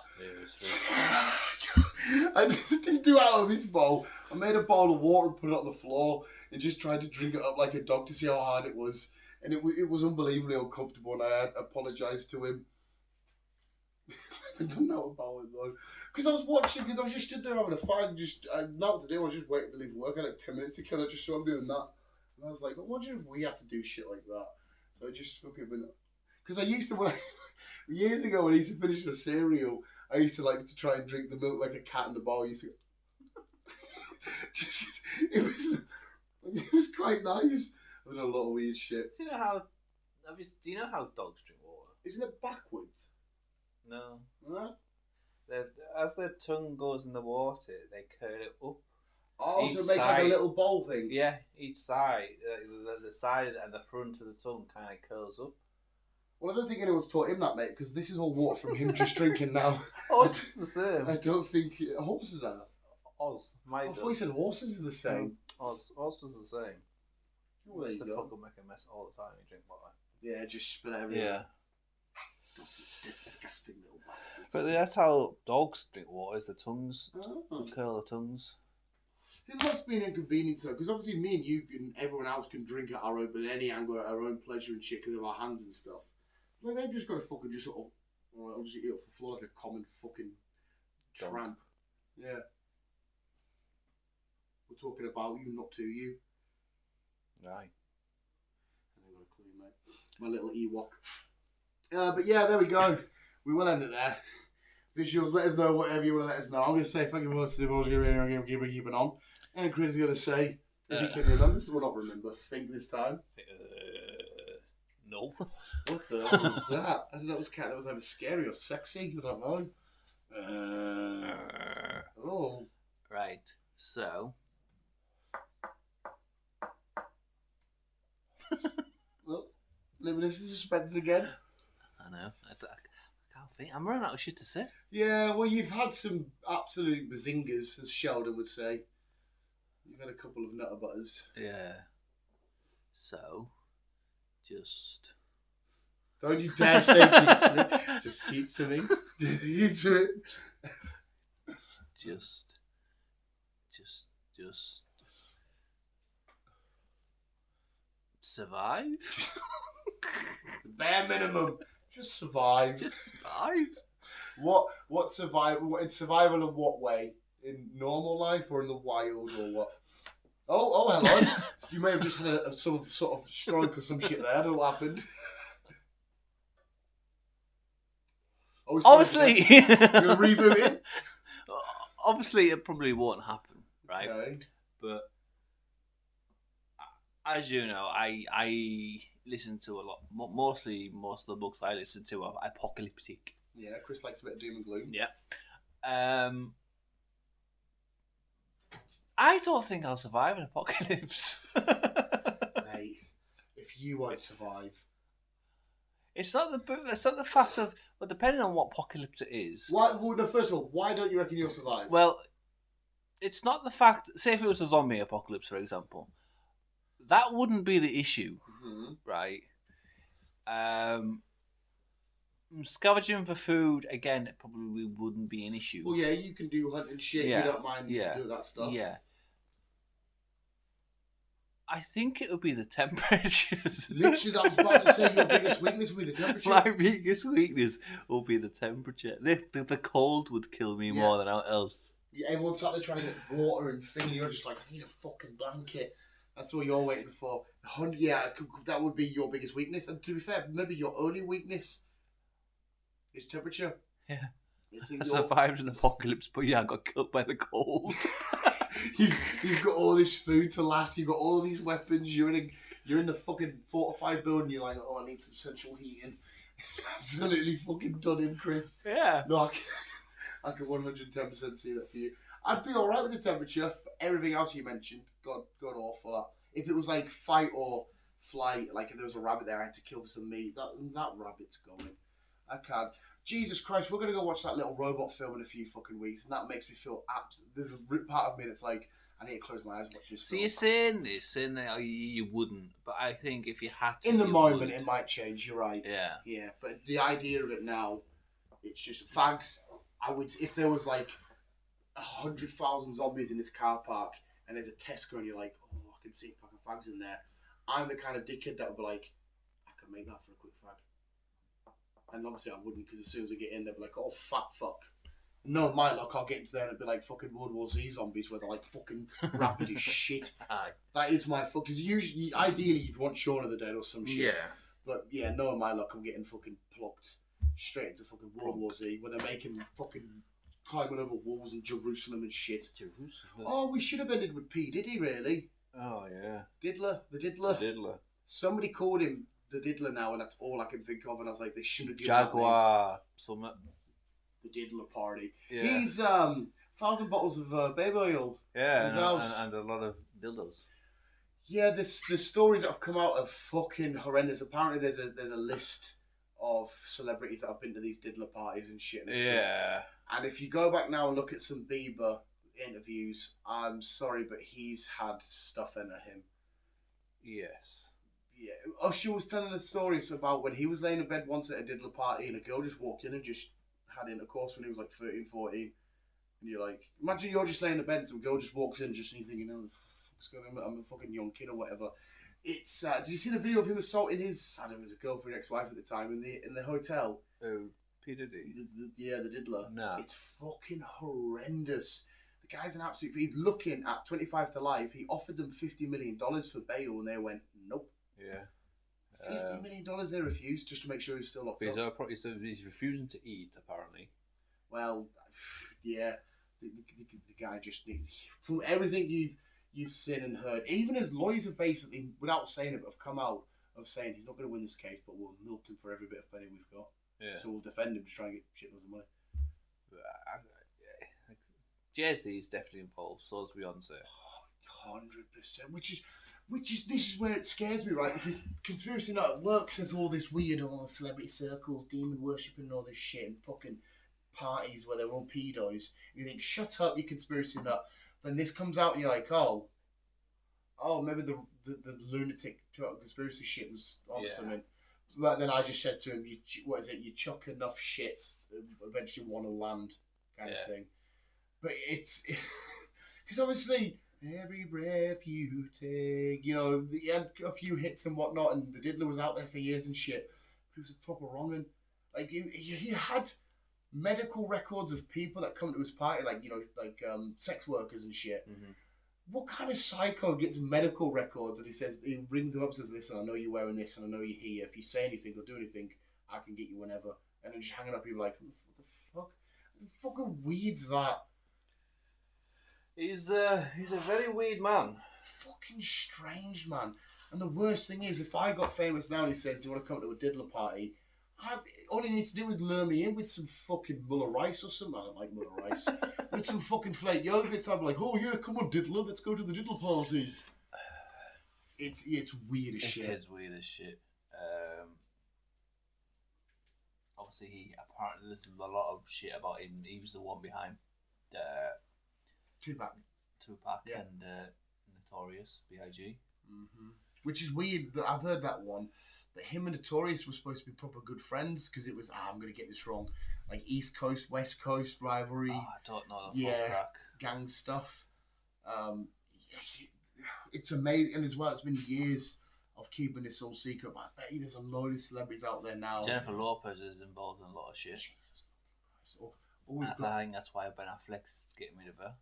I didn't do it out of his bowl. I made a bowl of water and put it on the floor and just tried to drink it up like a dog to see how hard it was. And it was unbelievably uncomfortable, and I apologised to him. I haven't done that about it though. Because I was just stood there having a fight, not what to do, I was just waiting to leave work. I had like 10 minutes to kill, I just saw him doing that. And I was like, I wonder if we had to do shit like that. So I just fucking went. Because I used to, years ago when I used to finish a cereal, I used to like to try and drink the milk like a cat in the bowl. I used to it was quite nice. It was a lot of weird shit. Do you know how dogs drink water? Isn't it backwards? No. Huh? As their tongue goes in the water, they curl it up. Oh, Each so it makes like a little bowl thing. Yeah, each side, the side and the front of the tongue kind of curls up. Well, I don't think anyone's taught him that, mate, because this is all water from him just drinking now. Horses are the same. I don't think horses are. I thought you said horses are the same. Horses are the same. Well, there you go. Fucking make a mess all the time. You drink water. Yeah, just spit it everywhere. Yeah. Disgusting little bastards. But that's how dogs drink water. Is the tongues Oh. curl the tongues. It must be an inconvenience though, because obviously me and you and everyone else can drink at our own, but any angle at our own pleasure and shit because of our hands and stuff. Like they've just got to fucking just sort of, I'll just eat off the floor like a common fucking tramp. Yeah. We're talking about you, not to you. Right. I haven't got a clue, mate. My little Ewok. But yeah, there we go. We will end it there. Visuals, let us know whatever you want to let us know. I'm going to say thank you for listening. I'm going to keep it on. And Chris is going to say, if you can remember, so we'll not remember, think this time. No. What the hell was that? I think that was either scary or sexy. I don't know. Oh. Right. So. Look, living in suspense again. I know. I can't think. I'm running out of shit to say. Yeah, well, you've had some absolute bazingers, as Sheldon would say. You've had a couple of nutter butters. Yeah. So, just... Don't you dare say keep to me. Just keep to me. Keep to it. Just... Survive? The bare minimum. Just survive. Just survive. What survival? In survival in what way? In normal life or in the wild or what? Oh, hello. So you may have just had some sort of stroke or some shit there. I don't know what happened. Obviously, you're rebooting. Obviously, it probably won't happen, right? Okay. But as you know, I listen to a lot. Most of the books I listen to are apocalyptic. Yeah, Chris likes a bit of doom and gloom. Yeah. I don't think I'll survive an apocalypse. Mate, if you won't survive, it's not the fact of, well, depending on what apocalypse it is. Why? Well, no, first of all, why don't you reckon you'll survive? Well, it's not the fact. Say if it was a zombie apocalypse, for example, that wouldn't be the issue, right? Scavenging for food, again, it probably wouldn't be an issue. Well, yeah, you can do hunting shit. Yeah. You don't mind doing that stuff. Yeah. I think it would be the temperatures. Literally, I was about to say your biggest weakness would be the temperature. My biggest weakness will be the temperature. The cold would kill me more than else. Yeah, everyone's sat there trying to get water and thing, and you're just like, I need a fucking blanket. That's what you're waiting for. Yeah, that would be your biggest weakness. And to be fair, maybe your only weakness is temperature. Yeah. I survived an apocalypse, but yeah, I got killed by the cold. You've got all this food to last. You've got all these weapons. You're in the fucking fortified building. You're like, oh, I need some central heating. Absolutely fucking done in, Chris. Yeah. No, I can 110% see that for you. I'd be all right with the temperature, but everything else you mentioned, god awful. If it was like fight or flight, like if there was a rabbit there, I had to kill for some meat. That rabbit's going. I can't. Jesus Christ, we're gonna go watch that little robot film in a few fucking weeks, and that makes me feel there's a part of me that's like, I need to close my eyes and watch this. So you're saying that you wouldn't, but I think if you had to, in the moment, it might change. You're right. Yeah. Yeah, but the idea of it now, it's just fags. I would, if there was like 100,000 zombies in this car park, and there's a Tesco, and you're like, oh, I can see a pack of fags in there. I'm the kind of dickhead that would be like, I can make that for a quick fag. And obviously I wouldn't, because as soon as I get in, they'd be like, oh, fat fuck. No, my luck, I'll get into there and it'd be like fucking World War Z zombies where they're like fucking rapid as shit. Aye. That is my fuck. Because usually, ideally, you'd want Shaun of the Dead or some shit. Yeah. But yeah, knowing my luck, I'm getting fucking plucked straight into fucking World War Z where they're making fucking climbing over walls in Jerusalem and shit. Jerusalem. Oh, we should have ended with P. Diddy, really? Oh, yeah. Diddler. The Diddler. The Diddler. Somebody called him the Diddler now, and that's all I can think of. And I was like, they should have given Jaguar Summit. The Diddler party. Yeah. He's 1,000 bottles of baby oil. Yeah, in his house. And a lot of dildos. Yeah, the stories that have come out are fucking horrendous. Apparently, there's a list of celebrities that have been to these Diddler parties and shit. Yeah. And if you go back now and look at some Bieber interviews, I'm sorry, but he's had stuff into him. Yes. Yeah. Usher was telling us stories about when he was laying in bed once at a Diddler party and a girl just walked in and just had intercourse when he was like 13, 14. And you're like, imagine you're just laying in bed and some girl just walks in just and you're thinking, oh, the fuck's going on? I'm a fucking young kid or whatever. It's, did you see the video of him assaulting his, I don't know, his girlfriend, ex-wife at the time in the hotel? Oh, P. Diddy? Yeah, the Diddler. No. It's fucking horrendous. The guy's an absolute, he's looking at 25 to life. He offered them $50 million for bail and they went, nope. Yeah. $50 million they refused just to make sure he's still locked up. He's refusing to eat, apparently. Well, yeah, the guy just needs, from everything you've seen and heard, even as lawyers have basically, without saying it, but have come out of saying he's not going to win this case, but we'll milk him for every bit of penny we've got. Yeah. So we'll defend him to try and get shitloads of money. Jay-Z is definitely involved, so is Beyonce. 100%. This is where it scares me, right? Because Conspiracy Nut works as all this weird, celebrity circles, demon worshipping and all this shit, and fucking parties where they're all pedos. And you think, shut up, you Conspiracy Nut. Then this comes out and you're like, oh, maybe the lunatic conspiracy shit was on something. But then I just said to him, you chuck enough shits, eventually one will land, kind of thing. But it's, because obviously, every breath you take, he had a few hits and whatnot, and the Diddler was out there for years and shit. But it was a proper wrong'un. Like, he had medical records of people that come to his party, like sex workers and shit. Mm-hmm. What kind of psycho gets medical records and he rings them up and says, listen, I know you're wearing this and I know you're here. If you say anything or do anything, I can get you whenever. And then just hanging up, people like, what the fuck? What the fucking weed's that? He's a very weird man. Fucking strange, man. And the worst thing is, if I got famous now and he says, do you want to come to a Diddler party? All he needs to do is lure me in with some fucking Muller rice or something. I don't like Muller rice. With some fucking flake yogurt. So I'm like, oh yeah, come on Diddler, let's go to the Diddler party. It's weird as shit. It is weird as shit. Obviously, apparently there's a lot of shit about him. He was the one behind Tupac and Notorious B.I.G. Mm-hmm. Which is weird that I've heard that one. That him and Notorious were supposed to be proper good friends because it was, I'm going to get this wrong, like East Coast, West Coast rivalry. Oh, I don't know the gang stuff. It's amazing. And as well, it's been years of keeping this all secret. But I bet you there's a load of celebrities out there now. Jennifer Lopez is involved in a lot of shit. Jesus Christ. I think that's why Ben Affleck's getting rid of her.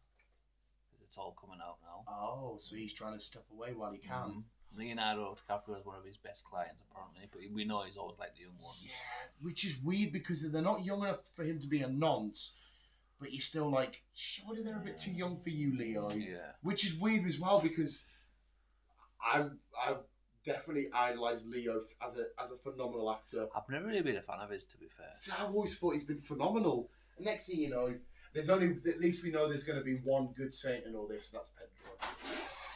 It's all coming out now. Oh, so he's trying to step away while he can. Mm-hmm. Leonardo DiCaprio is one of his best clients, apparently, but we know he's always like the young ones. Yeah, which is weird because they're not young enough for him to be a nonce, but you're still like, surely they're a bit too young for you, Leo. Yeah. Which is weird as well because I've definitely idolized Leo as a phenomenal actor. I've never really been a fan of his, to be fair. So I've always thought he's been phenomenal. And next thing you know, there's only, at least we know there's going to be one good saint in all this, and that's Pedro.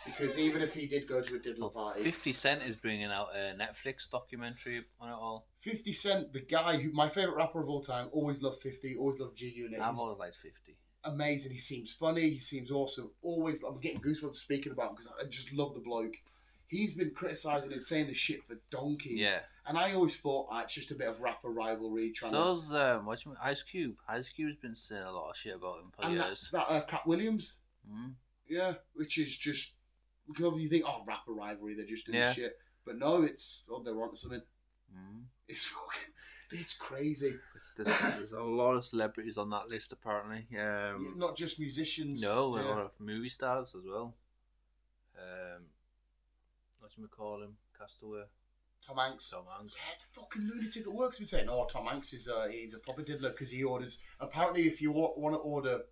Because even if he did go to a diddler party, 50 Cent is bringing out a Netflix documentary on it all. 50 Cent, the guy who my favorite rapper of all time, always loved 50, always loved G Unit. I've always liked 50. Amazing. He seems funny. He seems awesome. Always, I'm getting goosebumps speaking about him because I just love the bloke. He's been criticising and saying this shit for donkeys. Yeah. And I always thought it's just a bit of rapper rivalry. So's Ice Cube. Ice Cube's been saying a lot of shit about him for years. That Cat Williams. Mm. Yeah, which is just, because obviously you think, rapper rivalry, they're just doing shit. But no, they're onto something. Mm. It's crazy. There's a lot of celebrities on that list, apparently. Not just musicians. No, a lot of movie stars as well. What do we call him? Castaway. Tom Hanks. Tom Hanks. Yeah, the fucking lunatic at work's been saying, Tom Hanks is he's a proper diddler because he orders. Apparently, if you want to order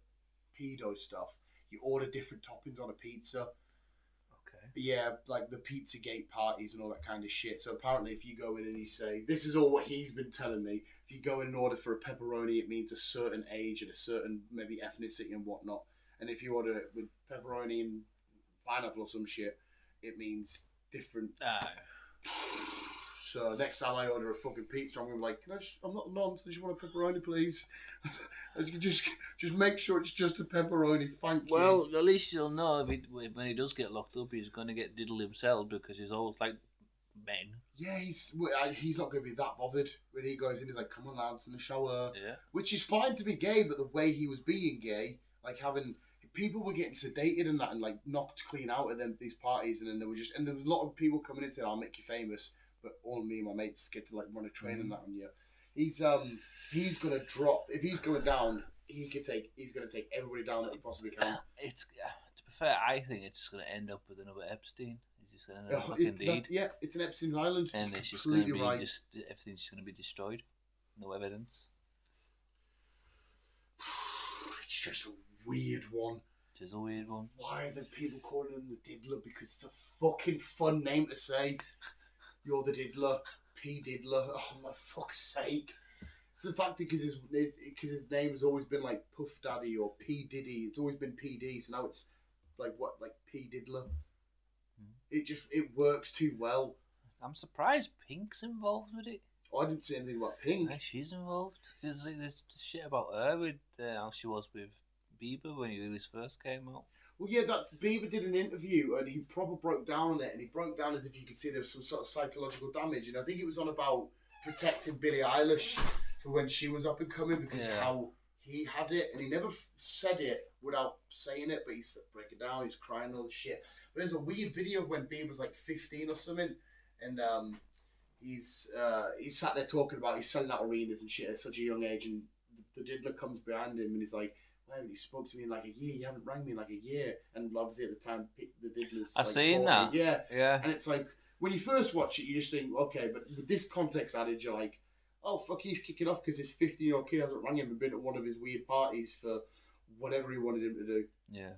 pedo stuff, you order different toppings on a pizza. Okay. Yeah, like the Pizzagate parties and all that kind of shit. So apparently, if you go in and you say, this is all what he's been telling me. If you go in and order for a pepperoni, it means a certain age and a certain maybe ethnicity and whatnot. And if you order it with pepperoni and pineapple or some shit, it means different. So next time I order a fucking pizza, I'm gonna be like, I'm not a nonce, I just want a pepperoni, please. just make sure it's just a pepperoni, thank you. Well, at least you'll know when he does get locked up, he's gonna get diddled himself because he's always like men. Yeah, he's not gonna be that bothered when he goes in. He's like, come on, lads, in the shower. Yeah. Which is fine to be gay, but the way he was being gay, like having. People were getting sedated and that, and like knocked clean out of these parties, and then there was a lot of people coming in saying, "I'll make you famous," but all me and my mates get to like run a train and that on you. He's gonna drop if he's going down. He's gonna take everybody down that he possibly can. To be fair, I think it's just gonna end up with another Epstein. He's just gonna end up fucking deed. It's an Epstein Island, and it's just gonna be everything's just gonna be destroyed. No evidence. It's just a weird one. It is a weird one. Why are the people calling him the diddler? Because it's a fucking fun name to say. You're the diddler. P. Diddler. Oh, my fuck's sake. It's the fact because his name has always been like Puff Daddy or P. Diddy. It's always been PD, so now it's like P. Diddler. It works too well. I'm surprised Pink's involved with it. I didn't see anything about Pink. Yeah, she's involved. There's shit about her with how she was with Bieber when he first came out. Well, yeah, that Bieber did an interview and he probably broke down on it, and he broke down as if you could see there was some sort of psychological damage, and I think it was on about protecting Billie Eilish for when she was up and coming because how he had it, and he never said it without saying it, but he break it down, he's crying and all this shit. But there's a weird video of when Bieber was like 15 or something, and he's sat there talking about he's selling out arenas and shit at such a young age, and the diddler comes behind him and he's like, "Wow, you spoke to me in like a year. You haven't rang me in like a year." And obviously at the time, the diddler's I've seen that. Yeah. And it's like when you first watch it, you just think, okay, but with this context added, you're like, oh fuck, he's kicking off because this 15-year-old kid hasn't rang him and been at one of his weird parties for whatever he wanted him to do. Yeah.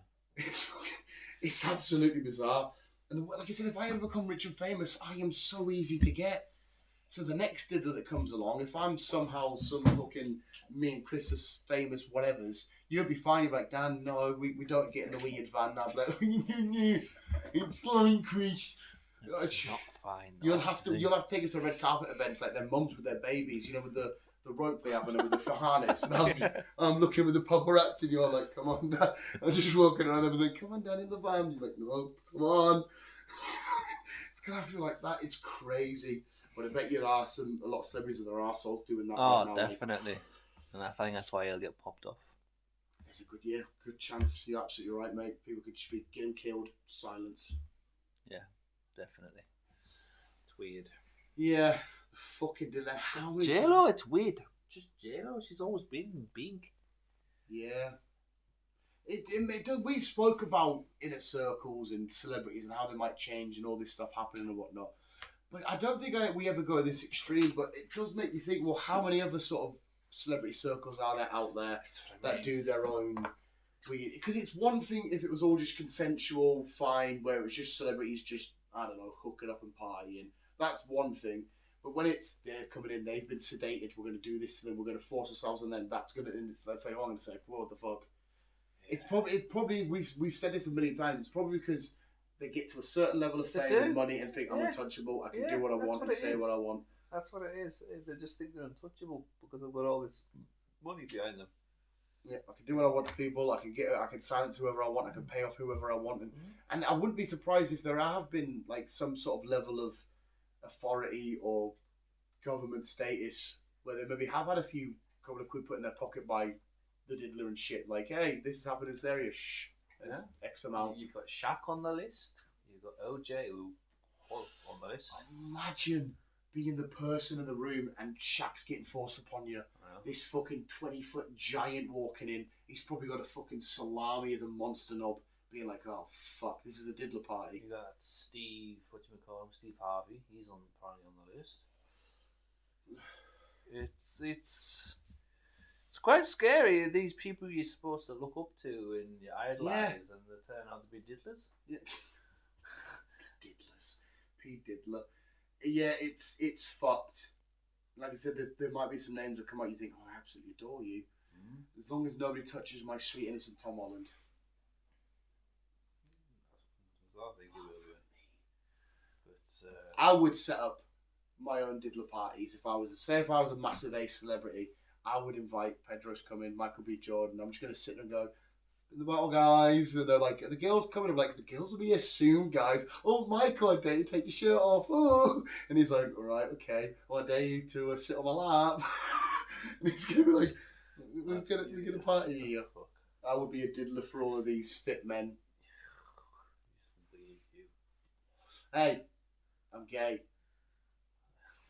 It's absolutely bizarre. And like I said, if I ever become rich and famous, I am so easy to get. So the next diddler that comes along, if I'm somehow some fucking me and Chris is famous whatevers, you'll be fine. You'll be like, Dan, no, we don't get in the weird van now. But like, it's fine, Chris. It's not fine. You'll have to take us to red carpet events like their mums with their babies, with the rope they have and with the harness. And I'm looking with the paparazzi and you're like, come on, Dan. I'm just walking around and I'm like, come on, Dan, in the van. You're like, no, come on. It's gonna feel like that. It's crazy. But I bet you there are a lot of celebrities with their arseholes doing that right now. Definitely. And I think that's why he'll get popped off. There's a good chance. You're absolutely right, mate. People could just be getting killed. Silence. Yeah, definitely. It's weird. Yeah. Fucking did that. How is J-Lo, it's weird. Just J-Lo, she's always been big. Yeah. We've spoke about inner circles and celebrities and how they might change and all this stuff happening and whatnot. But I don't think we ever go this extreme, but it does make you think, well, how many other sort of celebrity circles are there out there that do their own weird... Because it's one thing if it was all just consensual, fine, where it was just celebrities just, I don't know, hooking up and partying. That's one thing. But when they're coming in, they've been sedated, we're going to do this, and then we're going to force ourselves, and then that's going to... Let's say, I'm going to say, what the fuck? Yeah. It's probably we've said this a million times, it's probably because they get to a certain level of fame and money and think I'm untouchable. I can do what I want and say what I want. That's what it is. They just think they're untouchable because they've got all this money behind them. Yeah, I can do what I want to people. I can silence whoever I want. I can pay off whoever I want, and I wouldn't be surprised if there have been like some sort of level of authority or government status where they maybe have had a few couple of quid put in their pocket by the diddler and shit. Like, hey, this has happened in this area. Shh, there's X amount. You've got Shaq on the list. You've got OJ who was on the list. Imagine being the person in the room and Shaq's getting forced upon you. This fucking 20-foot giant walking in. He's probably got a fucking salami as a monster knob, being like, "Oh fuck, this is a diddler party." You got Steve, what do you call him? Steve Harvey. He's apparently on the list. It's quite scary. These people you're supposed to look up to and you idolize, and they turn out to be diddlers. Yeah. Diddlers, P Diddler. Yeah, it's fucked. Like I said, there might be some names that come out you think, oh, I absolutely adore you. As long as nobody touches my sweet innocent Tom Holland. I would set up my own diddler parties if I was a massive A celebrity. I would invite Pedro's coming, Michael B. Jordan. I'm just gonna sit there and go, in the battle, guys, and they're like, the girls coming. I'm like, the girls will be here soon, guys. Oh, Michael, I dare you to take your shirt off. Oh, and he's like, all right, okay. Well, I dare you to sit on my lap. And he's gonna be like, we're gonna party here. I would be a diddler for all of these fit men. Hey, I'm gay.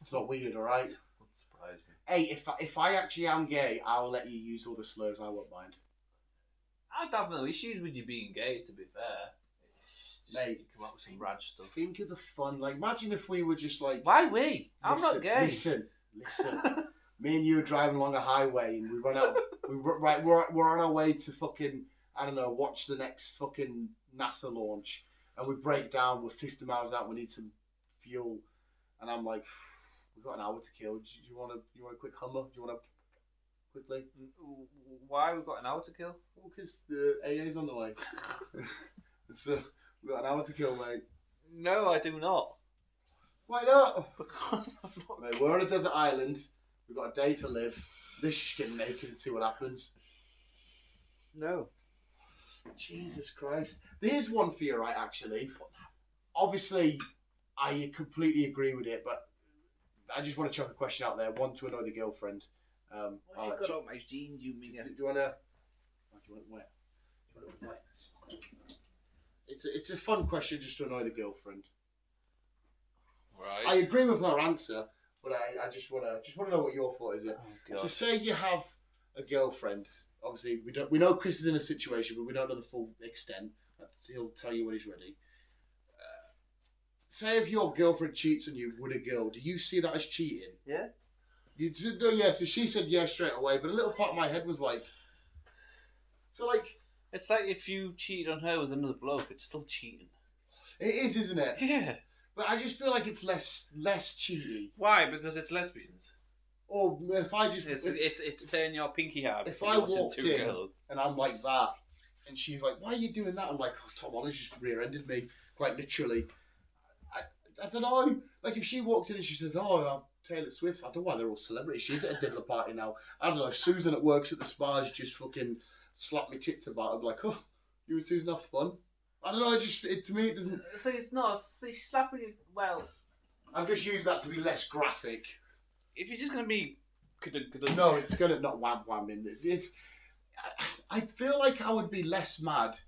It's not weird, all right? Wouldn't surprise me. Hey, if I actually am gay, I'll let you use all the slurs. I won't mind. I'd have no issues with you being gay, to be fair. Mate, you come up with some rad stuff. Think of the fun. Like, imagine if we were just like... Why we? I'm not gay. Listen. Me and you are driving along a highway and we run out... we're on our way to fucking, I don't know, watch the next fucking NASA launch. And we break down, we're 50 miles out, we need some fuel. And I'm like, we've got an hour to kill. Do you want a quick Hummer? Do you want to... Quickly. Why we've got an hour to kill? Well, because the AA's on the way. So we've got an hour to kill, mate. No, I do not. Why not? Because I'm not. Mate, we're on a desert island. We've got a day to live. Let's just get naked and see what happens. No. Jesus Christ. There's one for you, right, actually. Obviously, I completely agree with it, but I just want to chuck a question out there. One to annoy the girlfriend. Why you got all my jeans, you minger? Do you want to... Do you want it wet? Do you want it wet? It's a fun question just to annoy the girlfriend. Right. I agree with her answer, but I just want to know what your thought is. Oh, so say you have a girlfriend. Obviously, we know Chris is in a situation, but we don't know the full extent. He'll tell you when he's ready. Say if your girlfriend cheats on you with a girl, do you see that as cheating? Yeah. Yeah, so she said yes straight away, but a little part of my head was like... So, like... It's like if you cheated on her with another bloke, it's still cheating. It is, isn't it? Yeah. But I just feel like it's less cheaty. Why? Because it's lesbians. Or if I just... It's turning your pinky hard. If I walked in and I'm like that, and she's like, why are you doing that? I'm like, oh, Tom Holland's just rear-ended me, quite literally. I don't know. Like, if she walked in and she says, oh, Taylor Swift, I don't know why they're all celebrities. She's at a diddler party now. I don't know. Susan that works at the spas just fucking slapped me tits about. I'm like, oh, you and Susan have fun. I don't know. To me, it doesn't. So it's not. So she's slapping you. Well, I'm just using that to be less graphic. If you're just gonna be, no, it's gonna not wham in. I feel like I would be less mad.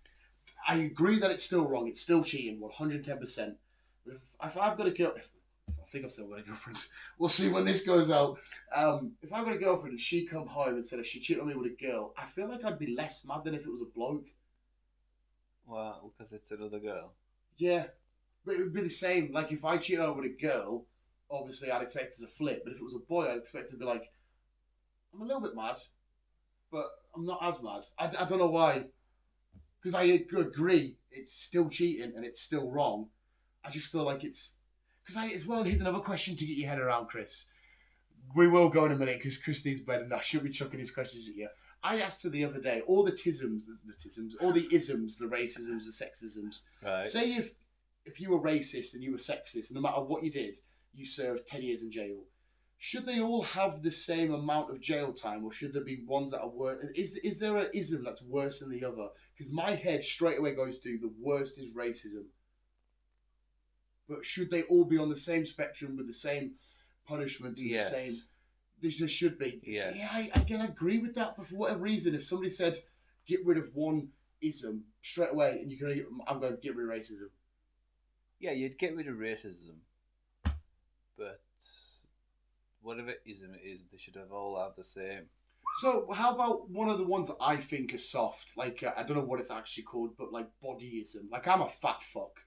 I agree that it's still wrong. It's still cheating. 110%. If I've got a girl. I think I've still got a girlfriend. We'll see when this goes out. If I've got a girlfriend and she come home and said if she cheated on me with a girl, I feel like I'd be less mad than if it was a bloke. Well, because it's another girl. Yeah, but it would be the same. Like if I cheated on her with a girl, obviously I'd expect it to flip. But if it was a boy, I'd expect it to be like, I'm a little bit mad, but I'm not as mad. I don't know why. Because I agree, it's still cheating and it's still wrong. I just feel like it's... Because as well, here's another question to get your head around, Chris. We will go in a minute because Chris needs bed and I should be chucking his questions at you. I asked her the other day, all the isms, the racisms, the sexisms. Right. Say if if you were racist and you were sexist, and no matter what you did, you served 10 years in jail. Should they all have the same amount of jail time, or should there be ones that are worse? Is there an ism that's worse than the other? Because my head straight away goes to the worst is racism. But should they all be on the same spectrum with the same punishments and the same? There should be. Yeah. I agree with that. But for whatever reason, if somebody said get rid of one ism straight away, and I'm going to get rid of racism. Yeah, you'd get rid of racism, but whatever ism it is, they should all have the same. So how about one of the ones that I think are soft? Like I don't know what it's actually called, but like bodyism. Like I'm a fat fuck.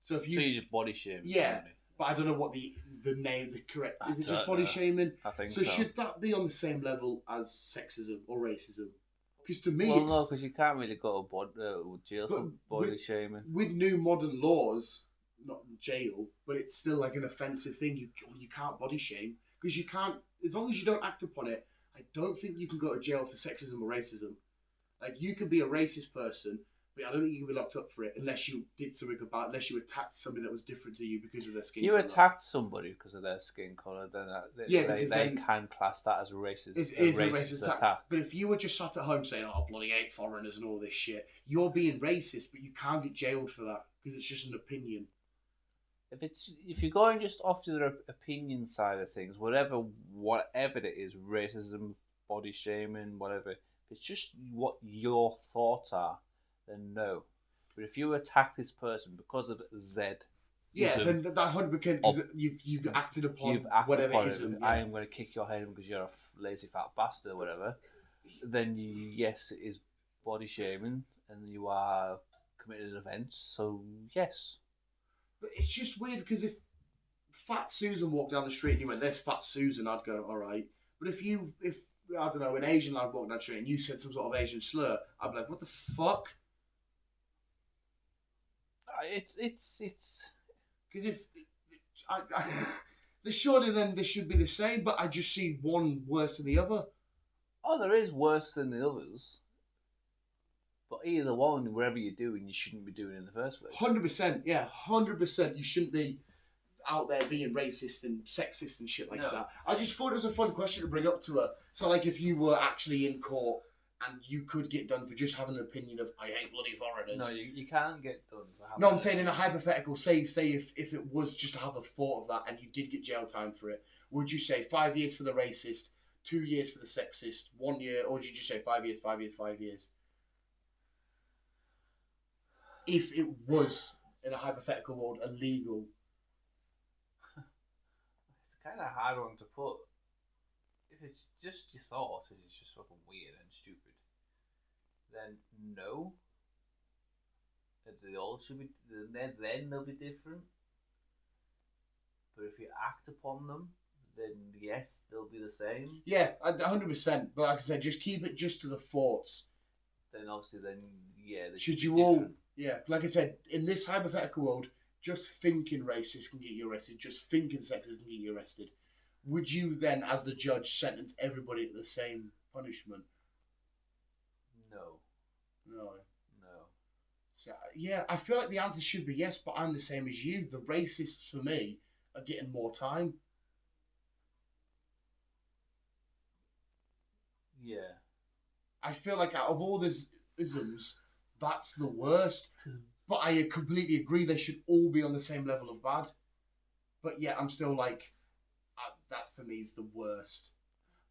So you just body shame. Yeah. Somebody. But I don't know what the name, the correct... Is it just body know. shaming? I think so. Should that be on the same level as sexism or racism? Because to me no, because you can't really go to jail for body shaming. With new modern laws, not jail, but it's still like an offensive thing. You can't body shame. Because you can't... As long as you don't act upon it, I don't think you can go to jail for sexism or racism. Like, you could be a racist person... But I don't think you can be locked up for it unless you did something unless you attacked somebody that was different to you because of their skin colour. You attacked somebody because of their skin colour, then they can class that as a racist attack. But if you were just sat at home saying, "Oh, I bloody hate foreigners" and all this shit, you're being racist, but you can't get jailed for that because it's just an opinion. If you're going just off to the opinion side of things, whatever it is, racism, body shaming, whatever, if it's just what your thoughts are, then no. But if you attack this person because of Z, then that 100% you've acted upon whatever ism. I am going to kick your head in because you're a lazy fat bastard or whatever. Then yes, it is body shaming and you are committing an offence. So yes. But it's just weird because if Fat Susan walked down the street and you went, "There's Fat Susan," I'd go, "All right." But if I don't know, an Asian lad walked down the street and you said some sort of Asian slur, I'd be like, "What the fuck?" It's because surely then they should be the same, but I just see one worse than the other. Oh, there is worse than the others, but either one, wherever you're doing, you shouldn't be doing in the first place. 100%, yeah, 100%. You shouldn't be out there being racist and sexist and shit like that. I just thought it was a fun question to bring up to her. So, like, if you were actually in court. And you could get done for just having an opinion of, "I hate bloody foreigners." No, you can't get done for having... No, I'm saying in a hypothetical, say if it was just to have a thought of that and you did get jail time for it, would you say 5 years for the racist, 2 years for the sexist, 1 year, or would you just say 5 years, 5 years, 5 years? If it was, in a hypothetical world, illegal. It's kind of hard one to put. If it's just your thought, if it's just fucking weird and stupid, then no. They all should be. Then they'll be different. But if you act upon them, then yes, they'll be the same. Yeah, 100%. But like I said, just keep it just to the thoughts. Then obviously, yeah. Should you all? Yeah, like I said, in this hypothetical world, just thinking racist can get you arrested. Just thinking sexist can get you arrested. Would you then, as the judge, sentence everybody to the same punishment? No. So, yeah, I feel like the answer should be yes, but I'm the same as you. The racists, for me, are getting more time. Yeah. I feel like out of all these isms, that's the worst. But I completely agree they should all be on the same level of bad. But yeah, I'm still like... that for me is the worst.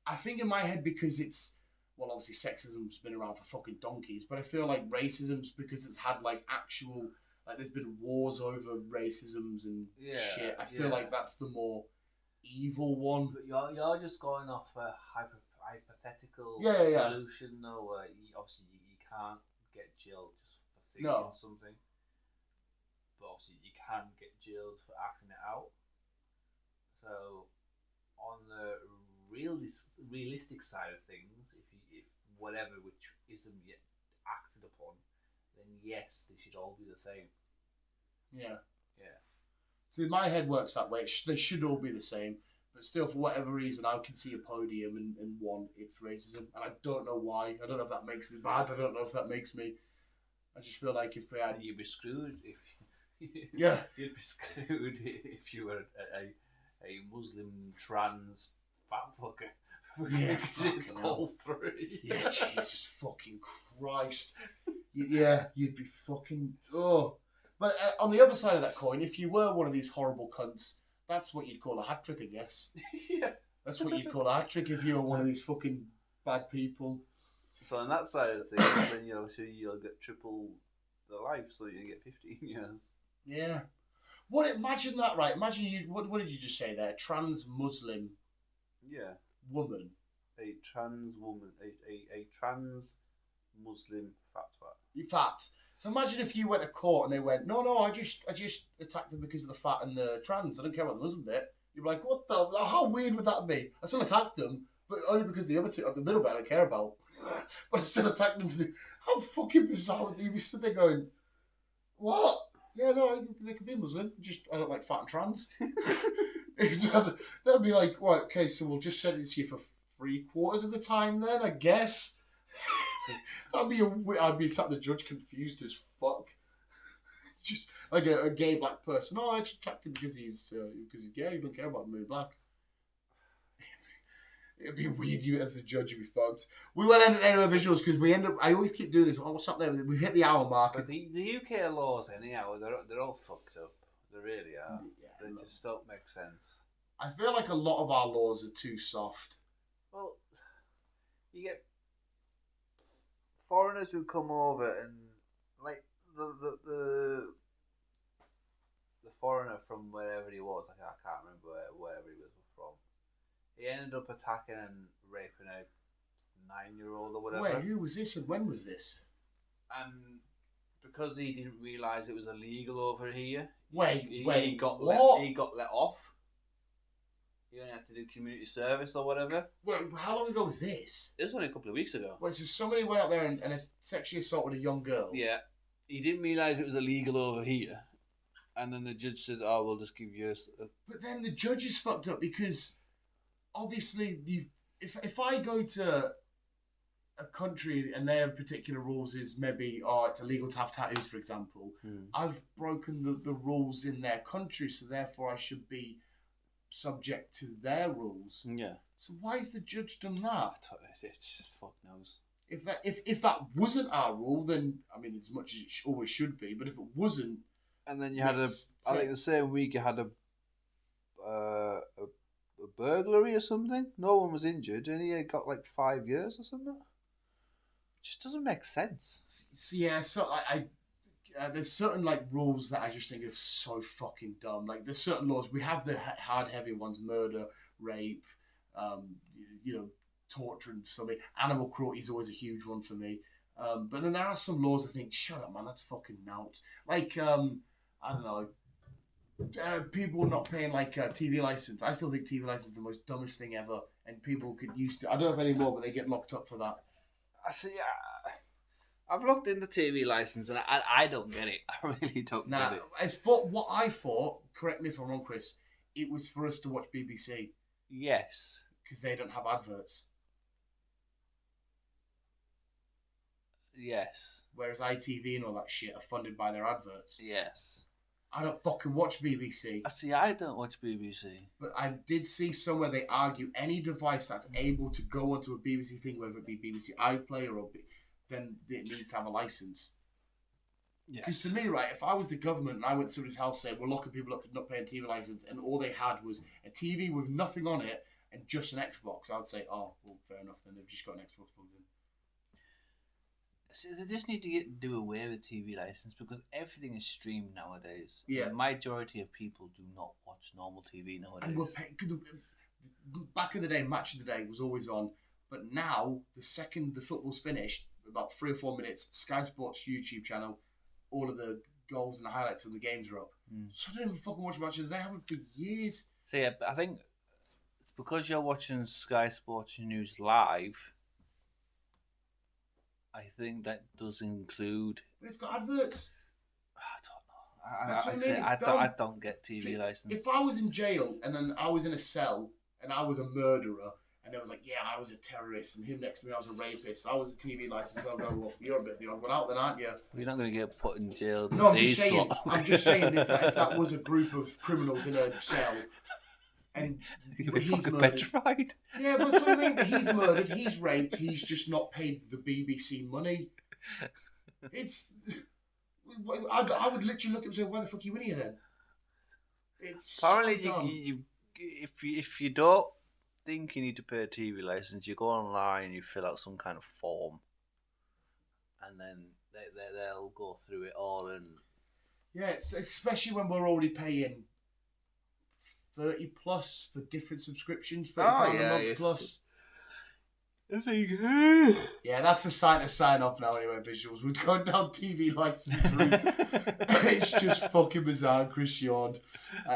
I think in my head because it's, well, obviously sexism's been around for fucking donkeys, but I feel like racism's because it's had like actual, like there's been wars over racisms and shit. I feel like that's the more evil one. But you're just going off a hypothetical solution, though, where obviously you can't get jailed just for thinking something. But obviously you can get jailed for acting it out. So... on the realistic side of things, if whatever which isn't yet acted upon, then yes, they should all be the same. Yeah. Yeah. See, my head works that way. They should all be the same, but still, for whatever reason, I can see a podium and one, it's racism, and I don't know why. I don't know if that makes me bad. I don't know if that makes me. I just feel like if we had, you'd be screwed if Yeah. You'd be screwed if you were a Muslim trans fat fucker. Yeah, It's fucking all hell. three. Yeah, Jesus fucking Christ. Yeah, you'd be fucking... Oh. But on the other side of that coin, if you were one of these horrible cunts, that's what you'd call a hat trick, I guess. Yeah. That's what you'd call a hat trick if you were one of these fucking bad people. So on that side of things, then you'll get triple the life, so you get 15 years. Yeah. Imagine that, right? Imagine you... What did you just say there? Trans Muslim... Yeah. Woman. A trans woman. A trans Muslim fat. You fat. So imagine if you went to court and they went, no, I just attacked them because of the fat and the trans. I don't care about the Muslim bit. You'd be like, what the? How weird would that be? I still attacked them, but only because the other two, the middle bit, I don't care about. But I still attacked them for the. How fucking bizarre would you be sitting there going, what? Yeah, no, they could be Muslim. Just I don't like fat and trans. They'll be like, right, okay, so we'll just sentence you for 3/4 of the time then, I guess. I'd be sat the judge confused as fuck. Just like a gay black person. Oh, I just attacked him because he's gay. You don't care about him being black. It'd be weird. You as the judge, you'd be fucked. We will end at anyway visuals because we end up. I always keep doing this. Oh, what's up there? We hit the hour mark. But the UK laws, anyhow, they're all fucked up. They really are. Yeah, They just don't make sense. I feel like a lot of our laws are too soft. Well, you get foreigners who come over and like the foreigner from wherever he was. I can't remember wherever he was from. He ended up attacking and raping a 9-year-old or whatever. Wait, who was this and when was this? And because he didn't realise it was illegal over here, he got let off. He only had to do community service or whatever. Wait, how long ago was this? It was only a couple of weeks ago. Wait, so somebody went out there and sexually assaulted a young girl? Yeah. He didn't realise it was illegal over here. And then the judge said, oh, we'll just give you a... But then the judge is fucked up because obviously if I go to a country and their particular rules is maybe, it's illegal to have tattoos, for example, I've broken the rules in their country, so therefore I should be subject to their rules. Yeah. So why has the judge done that? It's just fuck knows. If that wasn't our rule, then I mean, as much as it always should be. But if it wasn't, and then you had I think the same week you had a burglary or something. No one was injured, and he got like 5 years or something. It just doesn't make sense. Yeah, so I there's certain like rules that I just think are so fucking dumb. Like there's certain laws we have the hard heavy ones: murder, rape, torture and something. Animal cruelty is always a huge one for me. But then there are some laws I think, shut up, man, that's fucking out. Like I don't know. People not paying like a TV license. I still think TV license is the most dumbest thing ever, and people could use to. I don't know if anymore, but they get locked up for that. I see. I've looked into TV license and I don't get it. I really don't get it. As for what I thought, correct me if I'm wrong, Chris, it was for us to watch BBC. Yes. Because they don't have adverts. Yes. Whereas ITV and all that shit are funded by their adverts. Yes. I don't fucking watch BBC. I see, I don't watch BBC. But I did see somewhere they argue any device that's able to go onto a BBC thing, whether it be BBC iPlayer or... then it needs to have a license. Because to me, right, if I was the government and I went to somebody's house saying, we're locking people up for not paying a TV license, and all they had was a TV with nothing on it and just an Xbox, I'd say, oh, well, fair enough, then they've just got an Xbox plugged in. See, they just need to do away with TV license because everything is streamed nowadays. Yeah. The majority of people do not watch normal TV nowadays. And back in the day, Match of the Day was always on, but now, the second the football's finished, about 3 or 4 minutes, Sky Sports YouTube channel, all of the goals and the highlights of the games are up. So I don't even fucking watch Match of the Day. I haven't for years. So yeah, I think it's because you're watching Sky Sports News live. I think that does include. But it's got adverts. I don't know. That's what I mean. I don't get TV license. If I was in jail and then I was in a cell and I was a murderer and it was like, yeah, I was a terrorist, and him next to me, I was a rapist. I was a TV license. So I go, well, you're a bit of the odd one out then, aren't you? You're not going to get put in jail. No, I'm just saying if that was a group of criminals in a cell, and he's murdered. Petrified. Yeah, but that's what I mean. He's murdered, he's raped, he's just not paid the BBC money. It's... I would literally look at him and say, why the fuck are you in here then? It's apparently so dumb. if you don't think you need to pay a TV license, you go online, you fill out some kind of form, and then they'll go through it all. And yeah, it's especially when we're already paying 30 plus for different subscriptions, £30 a month plus. I think, yeah, that's a sign to sign off now anyway, visuals. We're going down TV license route. It's just fucking bizarre, Chris yawned.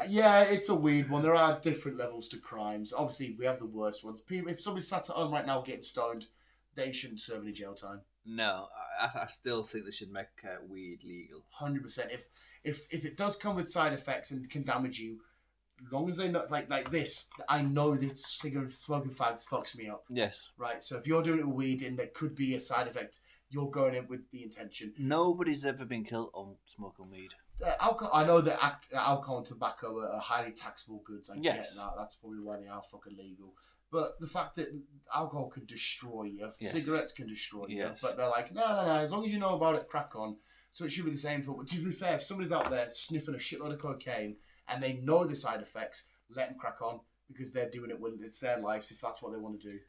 Yeah, it's a weird one. There are different levels to crimes. Obviously, we have the worst ones. People, if somebody sat at home right now getting stoned, they shouldn't serve any jail time. No, I still think they should make weed legal. 100%. If it does come with side effects and can damage you, as long as they know, like this, I know this cigarette smoking fags fucks me up. Yes. Right, so if you're doing it with weed and there could be a side effect, you're going in with the intention. Nobody's ever been killed on smoking weed. Alcohol, I know that alcohol and tobacco are highly taxable goods. I get that. That's probably why they are fucking legal. But the fact that alcohol can destroy you, cigarettes can destroy you, but they're like, no, as long as you know about it, crack on. So it should be the same for... To be fair, if somebody's out there sniffing a shitload of cocaine and they know the side effects, let them crack on because they're doing it when it's their lives if that's what they want to do.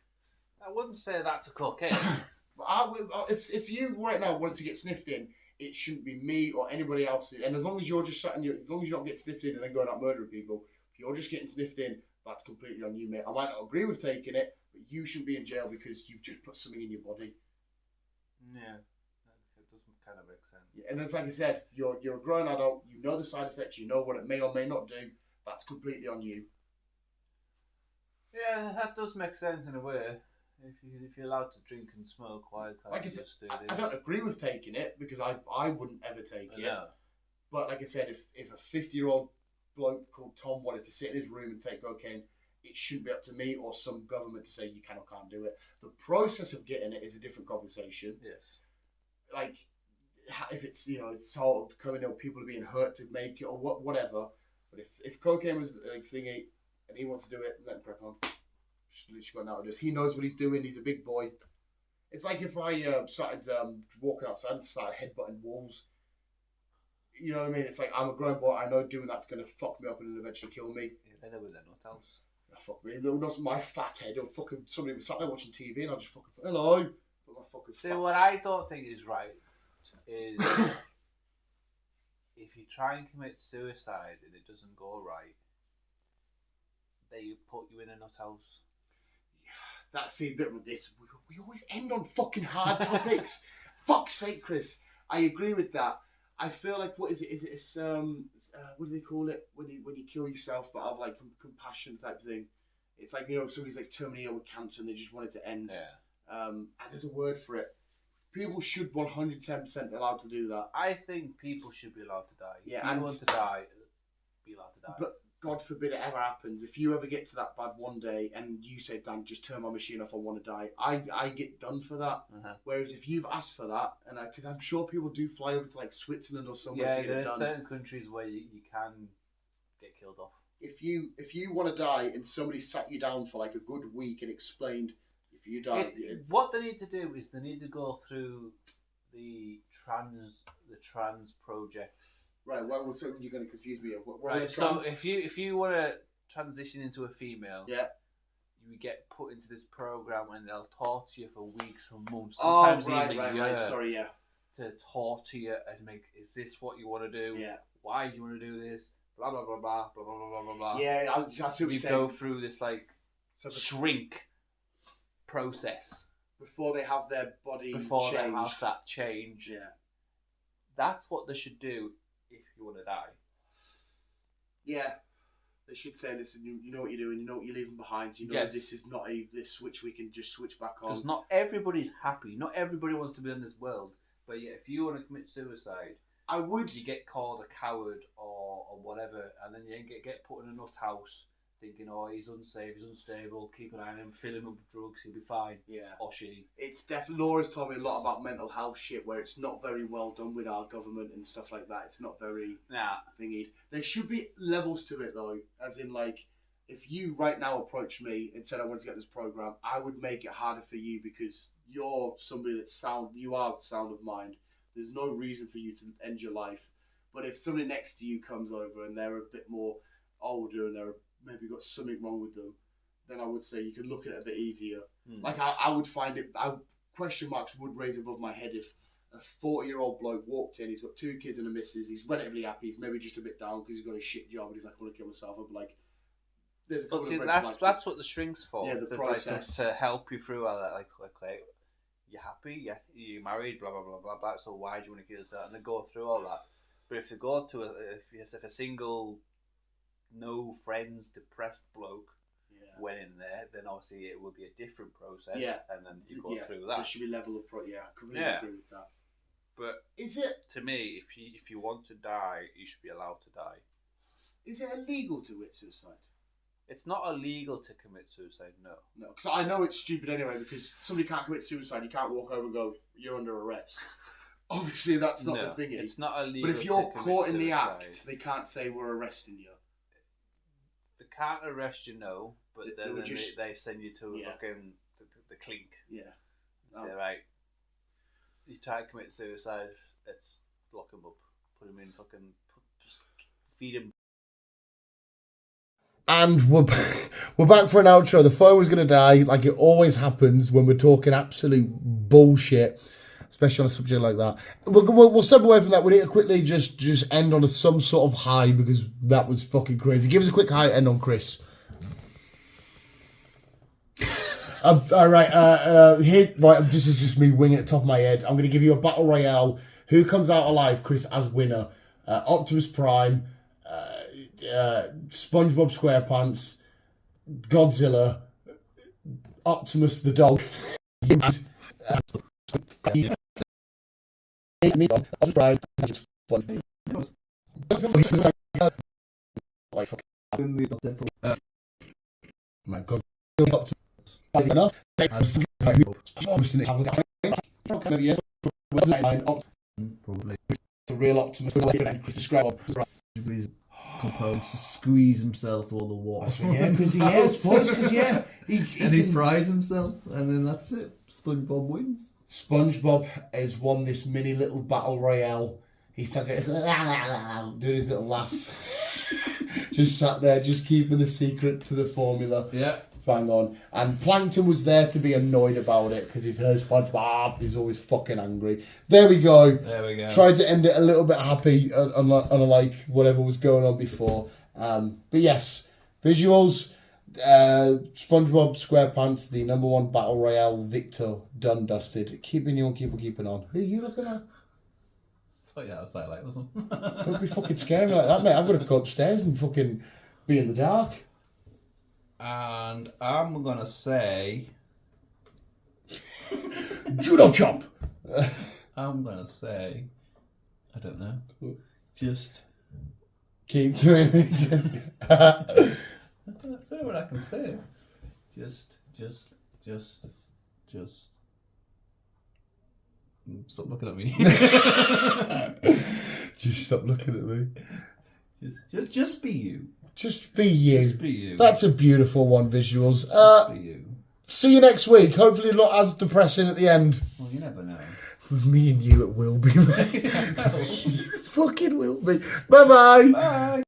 I wouldn't say that to cocaine. If you right now wanted to get sniffed in, it shouldn't be me or anybody else. And as long as you're just sitting, as long as you don't get sniffed in and then going out murdering people, if you're just getting sniffed in, that's completely on you, mate. I might not agree with taking it, but you shouldn't be in jail because you've just put something in your body. Yeah, it doesn't kind of make sense. Yeah, and it's like I said, you're a grown adult. You know the side effects. You know what it may or may not do. That's completely on you. Yeah, that does make sense in a way. If you're allowed to drink and smoke, why can't like you I said, just do this? I don't agree with taking it because I wouldn't ever take it. But like I said, if a 50-year-old bloke called Tom wanted to sit in his room and take cocaine, it shouldn't be up to me or some government to say you can or can't do it. The process of getting it is a different conversation. Yes. Like, if it's, it's all coming out, people are being hurt to make it or whatever. But if cocaine was like thingy and he wants to do it, let him crack on. Just literally got nowadays. He knows what he's doing. He's a big boy. It's like if I started walking outside and started headbutting walls. You know what I mean? It's like I'm a grown boy. I know doing that's going to fuck me up and eventually kill me. Yeah, they with their nut house. Oh, fuck me. No, not my fat head. Or fucking somebody was sat there watching TV and I just fucking hello. Put my fucking. See, what I don't think is right is if you try and commit suicide and it doesn't go right, they put you in a nut house. That's it. This we always end on fucking hard topics. Fuck's sake, Chris. I agree with that. I feel like what is it? It's what do they call it when you kill yourself but have like compassion type thing? It's like somebody's like terminally ill with cancer and they just want it to end. Yeah. And there's a word for it. People should 110% allowed to do that. I think people should be allowed to die. Yeah, if you want to die, be allowed to die. But God forbid it ever happens. If you ever get to that bad one day and you say, Dan, just turn my machine off, I want to die, I get done for that. Whereas if you've asked for that, and because I'm sure people do fly over to like Switzerland or somewhere to get it done. There are certain countries where you can get killed off. If you want to die and somebody sat you down for like a good week and explained, if you die... What they need to do is they need to go through the trans project. Right, well, so you're going to confuse me. Right, so if you want to transition into a female, you get put into this program and they'll torture you for weeks or months, sometimes even a year. Sorry, to torture you and make, is this what you want to do? Yeah. Why do you want to do this? Blah blah blah blah blah blah blah blah blah. Yeah, I see what you're saying. Go through this like shrink process before they have their body they have that change. Yeah, that's what they should do. If you want to die, yeah, they should say, listen, you know what you're doing, you know what you're leaving behind, you know this is not this switch we can just switch back on. Because not everybody's happy, not everybody wants to be in this world. But yeah, if you want to commit suicide, you get called a coward or whatever, and then you get put in a nut house thinking, oh, he's unsafe, he's unstable, keep an eye on him, fill him up with drugs, he'll be fine. Yeah. Or she. It's definitely, Laura's told me a lot about mental health shit where it's not very well done with our government and stuff like that. It's not very thingy. There should be levels to it though, as in like, if you right now approached me and said I wanted to get this program, I would make it harder for you because you're somebody that's sound, you are sound of mind. There's no reason for you to end your life. But if somebody next to you comes over and they're a bit more older and they're maybe got something wrong with them, then I would say you can look at it a bit easier. Like I would find it, question marks would raise above my head if a 40-year-old bloke walked in, he's got 2 kids and a missus, he's relatively happy, he's maybe just a bit down because he's got a shit job and he's like, I want to kill myself. I'd be like, there's a couple of red flags. That's what the shrink's for. Yeah, the process. Like, to help you through all that. Like, you're happy, you're married, blah, blah, blah, blah, blah, so why do you want to kill yourself? And they go through all that. But if they go to if a single, no friends, depressed bloke went in there, then obviously it will be a different process. Yeah. And then you go through that. There should be level of I completely agree with that. But is it, to me, if you want to die, you should be allowed to die. Is it illegal to commit suicide? It's not illegal to commit suicide, no. No, because I know it's stupid anyway, because somebody can't commit suicide, you can't walk over and go, you're under arrest. Obviously, that's not the thing. It's not illegal. But if you're caught in the act, they can't say we're arresting you. They can't arrest you, no, but then they send you to fucking the clink. Yeah. Say, right, you try to commit suicide, let's lock him up, put him in fucking, feed him. And we're back for an outro. The phone was going to die, like it always happens when we're talking absolute bullshit, especially on a subject like that. We'll step away from that. We need to quickly just end on some sort of high because that was fucking crazy. Give us a quick high end on Chris. All right, this is just me winging it top of my head. I'm going to give you a battle royale. Who comes out alive, Chris, as winner? Optimus Prime, SpongeBob SquarePants, Godzilla, Optimus the dog, my God, enough. Probably the real Optimus. Composed to squeeze himself all the water. Yeah, because he is, boys. Because he fries himself, and then that's it. SpongeBob wins. SpongeBob has won this mini little battle royale. He sat there doing his little laugh. Just sat there, just keeping the secret to the formula. Yeah. Bang on. And Plankton was there to be annoyed about it because he's heard SpongeBob. He's always fucking angry. There we go. Tried to end it a little bit happy, unlike whatever was going on before. But yes, visuals. SpongeBob SquarePants, the #1 battle royale victor, done, dusted. Keeping on. Who are you looking at? Oh yeah, I was like, wasn't. Don't be fucking scaring me like that, mate. I've got to go upstairs and fucking be in the dark. And I'm gonna say judo chop. I'm gonna say, I don't know. Just keep doing it. That's what I can say. Just. Stop looking at me. Just stop looking at me. Just be you. Just be you. Just be you. That's a beautiful one, visuals. Just be you. See you next week. Hopefully not as depressing at the end. Well, you never know. With me and you, it will be. Fucking will be. Bye-bye. Bye.